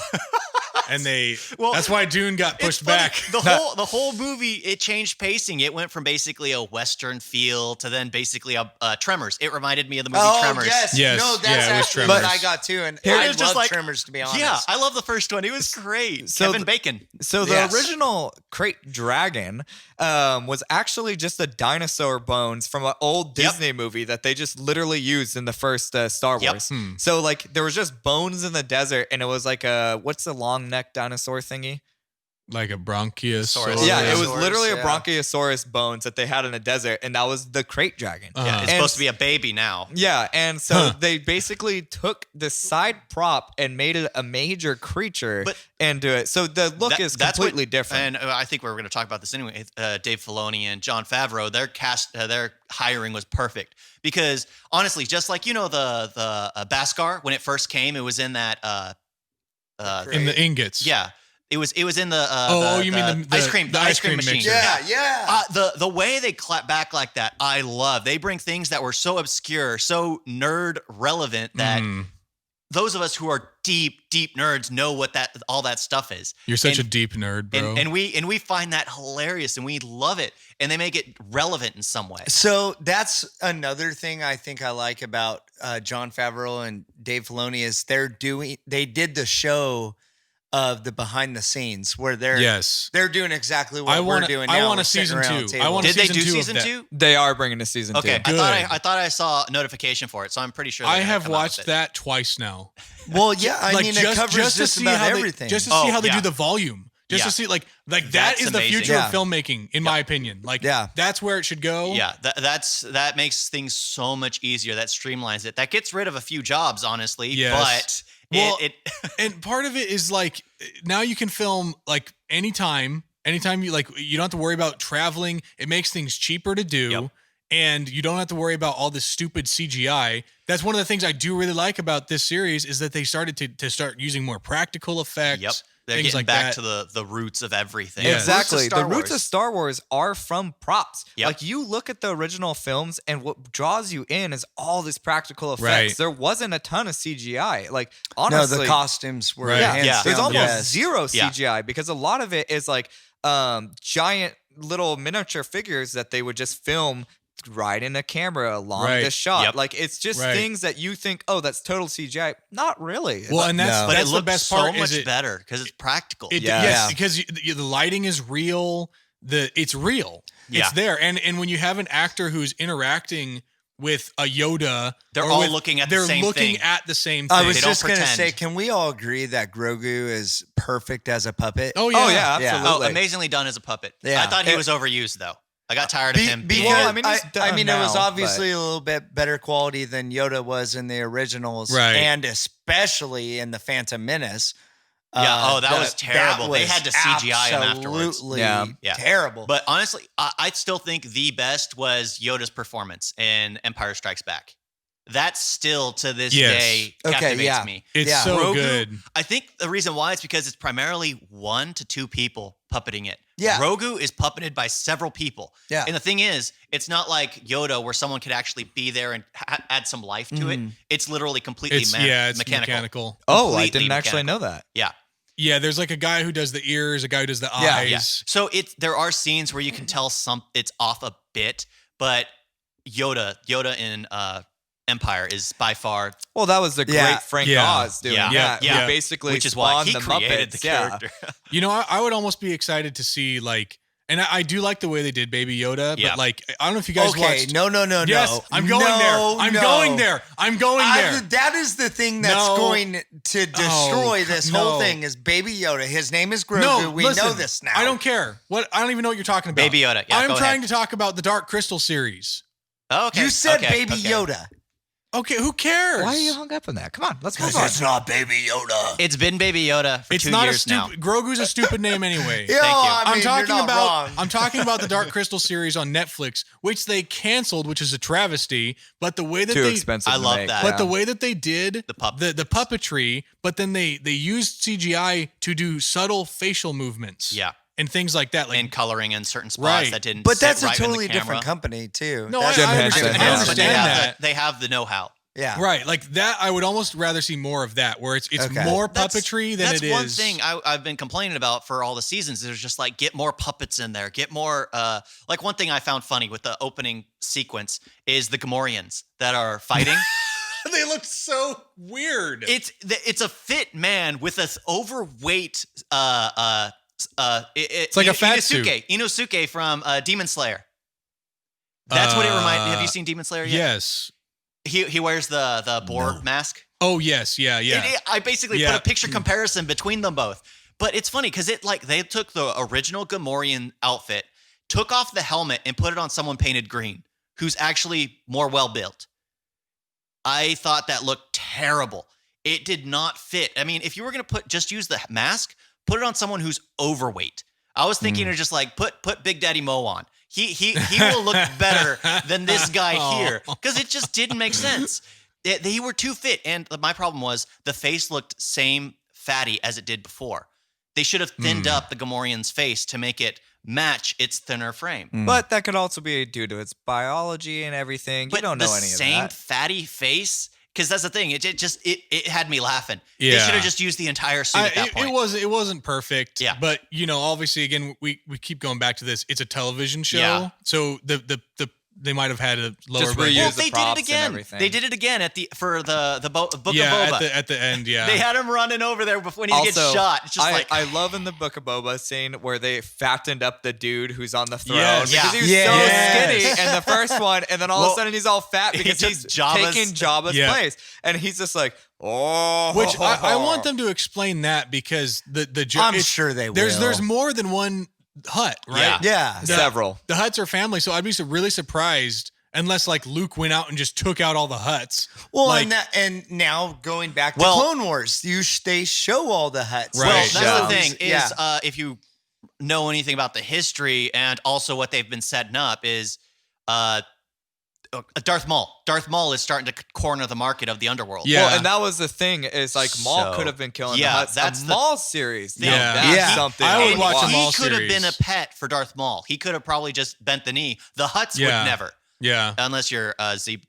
And that's why Dune got pushed back. The whole movie, it changed pacing. It went from basically a Western feel to then basically a Tremors. It reminded me of the movie Tremors. Yes. Yes. No, that's Yeah, it was actually what Tremors. I got too. And Here I it was just love like- Tremors, to be honest. Yeah, I love the first one. It was great. So Kevin Bacon. So the Yes. original crate dragon was actually just the dinosaur bones from an old Disney movie that they just literally used in the first Star Wars. So like there was just bones in the desert, and it was like what's the long neck dinosaur thingy? Like a bronchiosaurus. Yeah, it was Bronchiosaurus, literally a yeah. Bronchiosaurus bones that they had in the desert, and that was the crate dragon. Yeah, it's And- supposed to be a baby now. Yeah, and so they basically took the side prop and made it a major creature and do it. So the look is completely different. And I think we're going to talk about this anyway. Dave Filoni and John Favreau, their hiring was perfect because honestly, just like the Beskar when it first came, it was in that In the ingots. yeah. It was in the you mean the ice cream machine. mixer. Yeah. The way they clap back like that, I love. They bring things that were so obscure, so nerd relevant that those of us who are deep nerds know what all that stuff is. You're such a deep nerd, bro. And we find that hilarious and we love it, and they make it relevant in some way. So that's another thing I think I like about John Favreau and Dave Filoni is they did the show of the behind the scenes where they're doing exactly what we're doing now. I want We're a sitting season around 2. a table. I want Did they do season 2 of season that. 2? They are bringing a season Okay, 2. I thought I saw a notification for it, so I'm pretty sure. I they're gonna have come out with watched it. that twice now. Well, yeah, I mean, it covers to just see about how everything. Just to see how they yeah. do the volume. Just Yeah. to see like that That's is the amazing. future Yeah. of filmmaking, in my opinion. Like that's where it should go. Yeah, that makes things so much easier. That streamlines it. That gets rid of a few jobs, honestly. Yes. But Well, it and part of it is like now you can film like anytime you you don't have to worry about traveling. It makes things cheaper to do. Yep. And you don't have to worry about all this stupid CGI. That's one of the things I do really like about this series is that they started to start using more practical effects. Yep. They're things getting like back that. to the roots of everything. Yeah. Exactly. The roots Wars. of Star Wars are from props. Yep. Like you look at the original films and what draws you in is all this practical effects. Right. There wasn't a ton of CGI. Like No, honestly, the costumes were Right. hands Yeah. down there's the almost best. zero Yeah. CGI because a lot of it is like giant little miniature figures that they would just film riding a camera along Right. this shot. Yep. Like it's just Right. things that you think, oh, that's total CGI. Not really. Well, and that's No. But that's it the looks best so part. much is it, better because it's practical. Yeah. Yes, Yeah. because the lighting is real. It's real. Yeah. It's there. And when you have an actor who's interacting with a Yoda, They're or all with- looking at the they're same looking thing. at the same thing. I was They don't just going to pretend. say, can we all agree that Grogu is perfect as a puppet? Oh yeah. Oh yeah, Yeah. absolutely. Oh, amazingly done as a puppet. Yeah. I thought he was overused though. I got tired of him being. Because, Well, I mean, he's I done mean, it was now, obviously a little bit better quality than Yoda was in the originals, Right. and especially in the Phantom Menace. Yeah, that was terrible. They had to CGI him afterwards. Absolutely Yeah. terrible. But honestly, I still think the best was Yoda's performance in Empire Strikes Back. That still to this Yes. day Okay, captivates yeah. me. It's Yeah. so Grogu- good. I think the reason why is because it's primarily 1 to 2 people puppeting it. Yeah. Grogu is puppeted by several people. Yeah. And the thing is, it's not like Yoda where someone could actually be there and add some life to it. It's literally completely It's it's mechanical. Oh, I Completely didn't actually know mechanical. that. Yeah. Yeah, there's like a guy who does the ears, a guy who does the Yeah. eyes. Yeah. So there are scenes where you can tell it's off a bit, but Yoda in Empire is by far, Well, that was the great Yeah. Frank Yeah. Oz doing Yeah. that. Yeah. Who basically which is why spawned he the created Muppets. the Yeah. character. You know, I would almost be excited to see like, and I do like the way they did Baby Yoda, Yeah. but like, I don't know if you guys okay, watched. no. Yes, I'm going there. I'm going there. I'm going there. That is the thing that's No. going to destroy this whole no. thing is Baby Yoda. His name is Grogu. No, we listen, know this now. I don't care. What I don't even know what you're talking about. Baby Yoda. Yeah, I'm go trying ahead. to talk about the Dark Crystal series. Oh, okay. You said okay, Baby okay. Yoda. Okay, who cares? Why are you hung up on that? Come on, let's move Because on. it's not Baby Yoda. It's been Baby Yoda for It's 2 not a years now. stupid. Grogu's a stupid name anyway. Yo, you. I mean, I'm talking you're not about wrong. I'm talking about the Dark Crystal series on Netflix, which they canceled, which is a travesty. But the way that Too they expensive. I to love make, that. but the way that they did The pup- the puppetry, but then they used CGI to do subtle facial movements. Yeah. And things like that. Like And coloring in certain spots Right. that didn't But sit that's right a in the totally camera. different company too. No, That's- Jim I Henson, understand, yeah. I understand that. They have the know-how. yeah. Right, like that. I would almost rather see more of that, where it's Okay. more That's- puppetry than That's it is. one thing I've been complaining about for all the seasons. There's just like get more puppets in there, get more. Like one thing I found funny with the opening sequence is the Gamorreans that are fighting. They look so weird. It's a fit man with an overweight. It's like a fat suit. Inosuke from Demon Slayer. That's what it reminded. Have you seen Demon Slayer yet? Yes. He wears the boar mask. Oh yes, yeah. I basically Yeah. put a picture comparison between them both. But it's funny because they took the original Gamorrean outfit, took off the helmet, and put it on someone painted green, who's actually more well built. I thought that looked terrible. It did not fit. I mean, if you were gonna use the mask, put it on someone who's overweight. I was thinking of just like put Big Daddy Mo on. He will look better than this guy here because it just didn't make sense. They were too fit, and my problem was the face looked same fatty as it did before. They should have thinned up the Gamorrean's face to make it match its thinner frame. But that could also be due to its biology and everything. But you don't the know any of same that. fatty face, because that's the thing. It had me laughing. They Yeah. should have just used the entire suit at that point. It wasn't perfect. Yeah. But obviously, again, we keep going back to this. It's a television show, Yeah. so they might have had a lower Just budget. reuse Well, the they did props it and again. everything. They did it again for the Book of Yeah, Boba. at the end. Yeah. They had him running over there before he gets Also, shot. It's just I love in the Book of Boba scene where they fattened up the dude who's on the throne Yes. because Yeah. he was Yes. so skinny in the first one, and then all of Well, a sudden he's all fat because took he's Jabba's- taking Jabba's Yeah. place, and he's just like, oh, Which I want them to explain that because I'm sure they will. There's more than one hut, right? Yeah. Yeah. several. The huts are family, so I'd be really surprised unless like Luke went out and just took out all the huts. Well, like, and now going back to Well- Clone Wars, they show all the huts. Right. Well, Right. that's Yeah. the thing is Yeah. if you know anything about the history and also what they've been setting up is Darth Maul. Darth Maul is starting to corner the market of the underworld. Yeah. Well, and that was the thing is like Maul So, could have been killing yeah, the huts. that's a the- Maul series. Now, Yeah. that's Yeah. something I would And watch a he Maul could have been a series. pet for Darth Maul. He could have probably just bent the knee. The huts Yeah. would never, yeah. unless you're Z.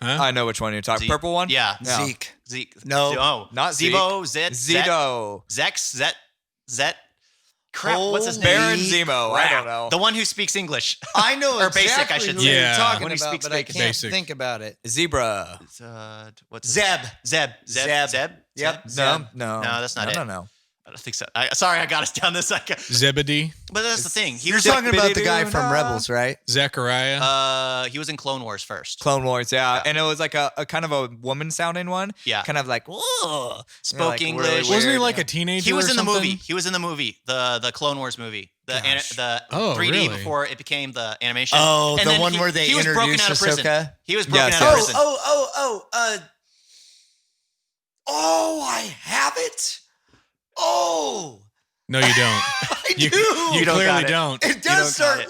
Huh? I know which one you're talking. Z- Purple one. Yeah, No. Zeke. Zeke. No. oh, Not Zebo. Zet. Zito. Zex. Zet. Crap, what's his name? Baron Zemo. I don't know. The one who speaks English. I know Or exactly basic, I should who say. you're Yeah. talking When he about, speaks but I can't basic. think about it. Zebra. What's Zeb. Zeb. Yep. No. No, that's not it. No. I don't think so. Sorry, I got us down this. Zebedee, But that's the thing. He You're was talking about the guy Zippity-doo-dah. from Rebels, right? Zechariah. he was in Clone Wars first. Clone Wars, yeah. And it was like a kind of a woman sounding one. Yeah. Kind of like, whoa. Spoke Like, really English. weird. Wasn't he like a teenager? He was or in the something? movie. He was in the movie, the Clone Wars movie, the 3D really? before it became the animation. Oh, And the then one where they he was broken introduced out of prison. Ahsoka? He was broken Yes, out of yes. prison. I have it. Oh, No, you don't. I You, do. you don't clearly got it. don't. It does don't got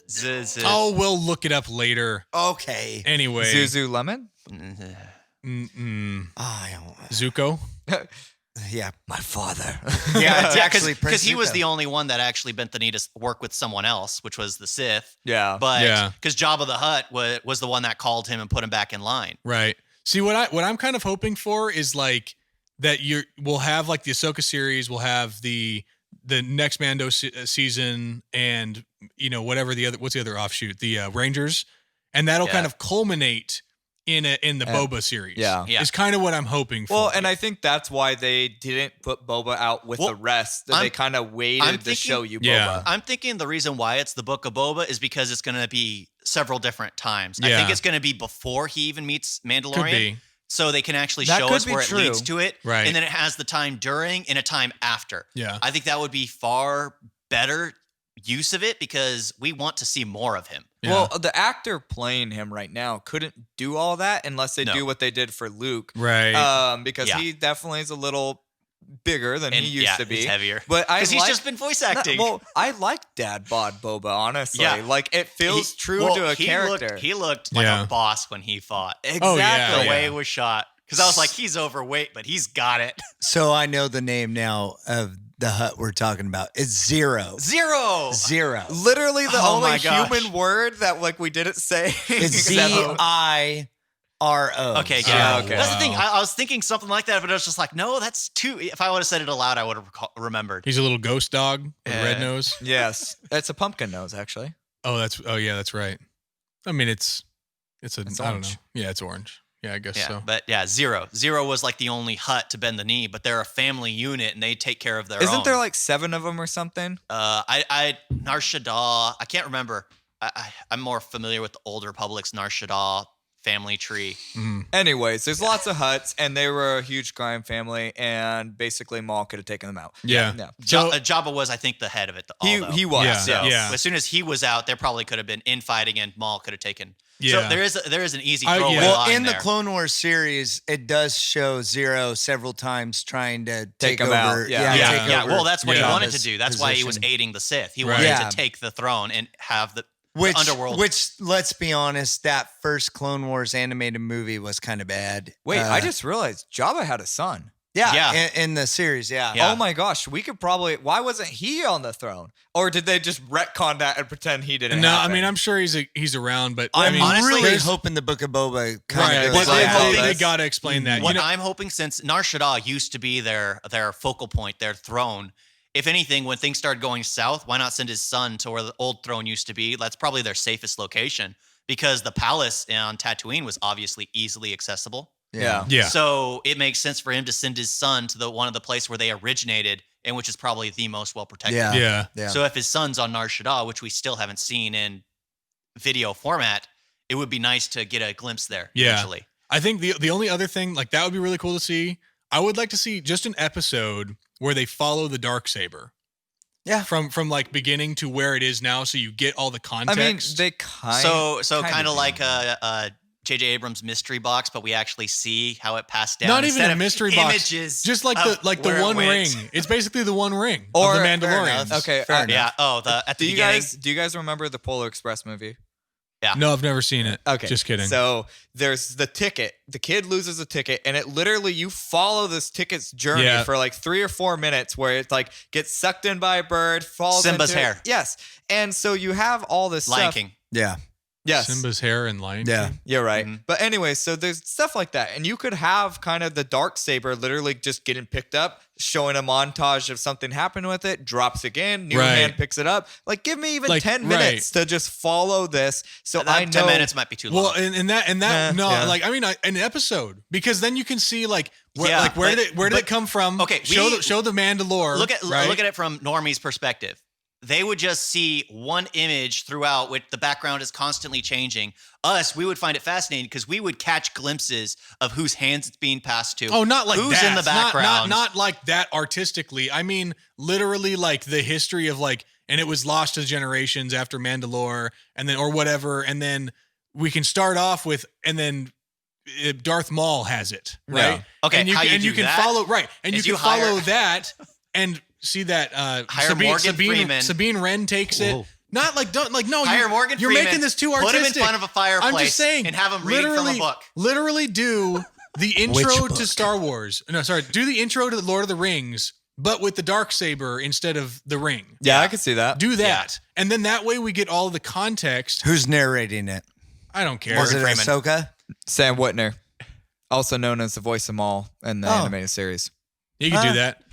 start. it. Oh, we'll look it up later. Okay. Anyway, Zuzu Lemon? I don't. Zuko. Yeah. My father. Yeah, it's actually because he was Zuko. the only one that actually bent the knee to work with someone else, which was the Sith. Yeah. But Yeah. because Jabba the Hutt was the one that called him and put him back in line. Right. See, what I'm kind of hoping for is like that we'll have like the Ahsoka series, we'll have the next Mando season, and whatever what's the other offshoot, the Rangers, and that'll kind of culminate in the Boba series. Yeah. Yeah. Is kind of what I'm hoping for. Well, and I think that's why they didn't put Boba out with the rest. That they kind of waited to show you Boba. Yeah. I'm thinking the reason why it's the Book of Boba is because it's going to be several different times. I Yeah. think it's going to be before he even meets Mandalorian. Could be. So they can actually That show could us be where true. it leads to it. Right. And then it has the time during and a time after. Yeah. I think that would be far better use of it because we want to see more of him. Yeah. Well, the actor playing him right now couldn't do all that unless they No. do what they did for Luke. Right. Because Yeah. he definitely is a little bigger than And he used to be. he's heavier. But Because he's just been voice acting. Well, I like Dad Bod Boba, honestly. Yeah. Like, it feels true Well, to a he character. He looked like Yeah. a boss when he fought. Exactly. Oh, yeah. The way it was shot. Because I was like, he's overweight, but he's got it. So I know the name now of the hut we're talking about. It's Zero. Zero. Zero. Literally the Oh only my gosh. human word that like we didn't say. It's Except- Ziro. Okay, Oh, yeah. okay. That's the thing. I was thinking something like that, but I was just like, no, that's too. If I would have said it aloud, I would have remembered. He's a little ghost dog with Yeah. red nose. Yes. It's a pumpkin nose, actually. Oh yeah, that's right. I mean, it's I don't know. orange. Yeah, it's orange. Yeah, I guess Yeah, so. but yeah, Zero. Zero was like the only hut to bend the knee, but they're a family unit and they take care of their own. Isn't there like 7 of them or something? Nar Shaddaa, I can't remember. I'm more familiar with the Old Republic's Nar Shaddaa family tree. Anyways, there's lots of huts, and they were a huge crime family, and basically Maul could have taken them out. Yeah. Ja- So- Jabba was, I think, the head of it. He was. Yeah. So Yeah. as soon as he was out, there probably could have been infighting, and Maul could have taken. Yeah. So there is an easy Yeah. throwaway Well, line in the there. Clone Wars series, it does show Zero several times trying to take him over. out. Yeah. take Yeah, over well, that's what he Yeah. wanted to Jabba's do. That's why he was position. aiding the Sith. He Right. wanted Yeah. to take the throne and have the Which, underworld. Which, let's be honest, that first Clone Wars animated movie was kind of bad. Wait, I just realized Jabba had a son. Yeah, Yeah. in the series, yeah. Yeah. Oh my gosh, we could probably. Why wasn't he on the throne? Or did they just retcon that and pretend he didn't? No, happen? I mean, I'm sure he's around, but I'm I mean, honestly, really there's- hoping the Book of Boba kind right. of Well, goes they, like they, that. they got to explain that. What You know, I'm hoping, since Nar Shaddaa used to be their focal point, their throne. If anything, when things started going south, why not send his son to where the old throne used to be? That's probably their safest location because the palace on Tatooine was obviously easily accessible. Yeah. yeah. So it makes sense for him to send his son to the one of the place where they originated and which is probably the most well protected. Yeah. Yeah. Yeah. So if his son's on Nar Shaddaa, which we still haven't seen in video format, it would be nice to get a glimpse there Yeah. eventually. I think the only other thing, like that would be really cool to see. I would like to see just an episode where they follow the Darksaber. Yeah. From like beginning to where it is now, so you get all the I mean, context. they kind So kind do. of like J.J. Abrams' mystery box, but we actually see how it passed down. Not even instead a of mystery box. images Just like of the where it one ring. went. It's basically the one ring Or- of the Fair Mandalorian. enough. Okay, Fair enough. Yeah. Oh, at the Do you beginning. guys remember the Polar Express movie? No, I've never seen it. Okay. Just kidding. So there's the ticket. The kid loses a ticket, and it literally, you follow this ticket's journey Yeah. for like 3 or 4 minutes where it like gets sucked in by a bird, falls Simba's into it. hair. Yes. And so you have all this Lion stuff. King. Yeah. Yes. Simba's hair and Lion Yeah. King. You're right. Mhm. But anyway, so there's stuff like that. And you could have kind of the Darksaber literally just getting picked up, showing a montage of something happened with it, drops again, new Right. hand picks it up. Like, give me even Like, 10 right. minutes to just follow this. So I know 10 minutes might be too long. Well, and that no, yeah. like I mean, an episode, because then you can see like where Yeah, where but- did it come from? Okay, show the Mandalore. look at right? it from Normie's perspective. They would just see one image throughout, which the background is constantly changing. Us, we would find it fascinating because we would catch glimpses of whose hands it's being passed to. Oh, not like who's that. in the background. Not like that artistically. I mean, literally like the history of like, and it was lost to generations after Mandalore, and then or whatever, and then we can start off with, and then Darth Maul has it, right? Yeah. Okay, and you how can, you and you do can that follow right, and you is can you hire- follow that and see that Hire Morgan Freeman. Sabine Wren takes it. Whoa. Not like don't like no. Hire Morgan You're Freeman, making this too put artistic. him in front of a fireplace I'm just saying, and have him reading from a book. Literally do the intro book? to Star Wars. No, sorry, do the intro to the Lord of the Rings, but with the Darksaber instead of the ring. Yeah, I could see that. Do that, and then that way we get all the context. Who's narrating it? I don't care. Was it Freeman. Ahsoka? Sam Whitner, also known as the voice of Maul in the Oh. animated series. He could do that.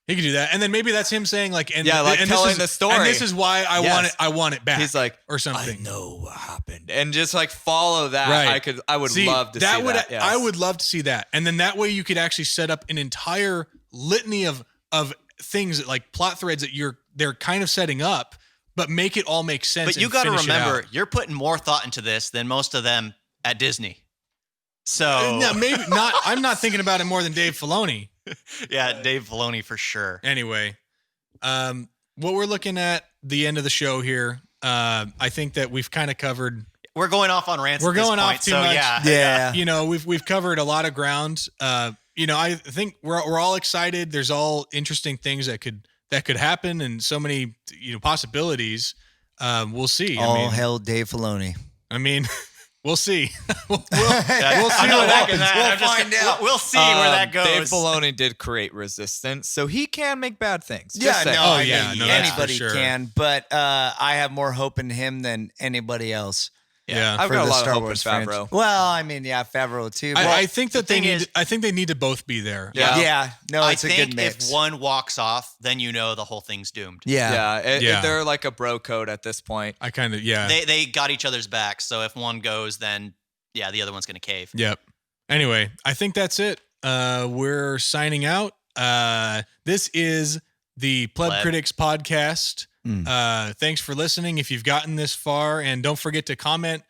He could do that, and then maybe that's him saying like, and Yeah, like and telling this is, the story. And this is why I Yes. want it. I want it back. He's like, or something. I know what happened, and just like follow that. Right. I would See, love to see would, that. Yes. I would love to see that, and then that way you could actually set up an entire litany of things that, like plot threads that they're kind of setting up, but make it all make sense. But you got to remember, you're putting more thought into this than most of them at Disney. So no, maybe not. I'm not thinking about it more than Dave Filoni. yeah, Dave Filoni for sure. Anyway, what we're looking at the end of the show here. I think that we've kind of covered. We're going off on rants. We're at this going off point, too so much. Yeah. You know, we've covered a lot of ground. I think we're all excited. There's all interesting things that could happen, and so many possibilities. We'll see. All hail Dave Filoni. I mean, we'll see. we'll see I know, what happens. We'll find out. We'll see where that goes. Dave Filoni did create Resistance, so he can make bad things. Just Yeah, saying. no, Oh, I yeah, mean, no, that's for anybody sure. can, but I have more hope in him than anybody else. Yeah. I've for got a the lot Star of hope Wars in fans. Favreau. Well, I mean, yeah, Favreau too. But I think that thing is- I think they need to both be there. Yeah. yeah, no, I it's a think good mix. if one walks off, then you know the whole thing's doomed. yeah. Yeah. They're like a bro code at this point. I kind of They got each other's backs. So if one goes, then yeah, the other one's gonna cave. Yep. Anyway, I think that's it. We're signing out. This is the Pleb Pleb. Critics Podcast. Thanks for listening. If you've gotten this far, and don't forget to comment,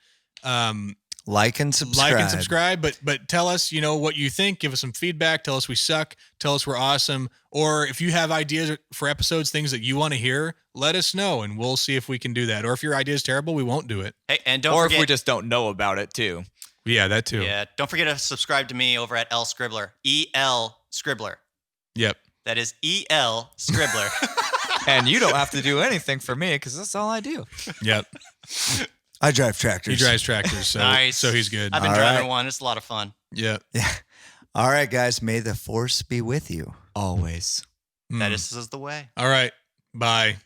Like and subscribe. But tell us, what you think. Give us some feedback. Tell us we suck. Tell us we're awesome. Or if you have ideas for episodes, things that you want to hear, let us know, and we'll see if we can do that. Or if your idea is terrible, we won't do it. Hey, and don't Or forget, if we just don't know about it too. Yeah, that too. yeah, don't forget to subscribe to me over at Scribbler. Scribbler. Yep. That is Scribbler. And you don't have to do anything for me because that's all I do. Yep. I drive tractors. He drives tractors, so Nice. so he's good. I've been All driving right. one. It's a lot of fun. Yep. Yeah. All right, guys. May the force be with you. Always. That is the way. All right. Bye.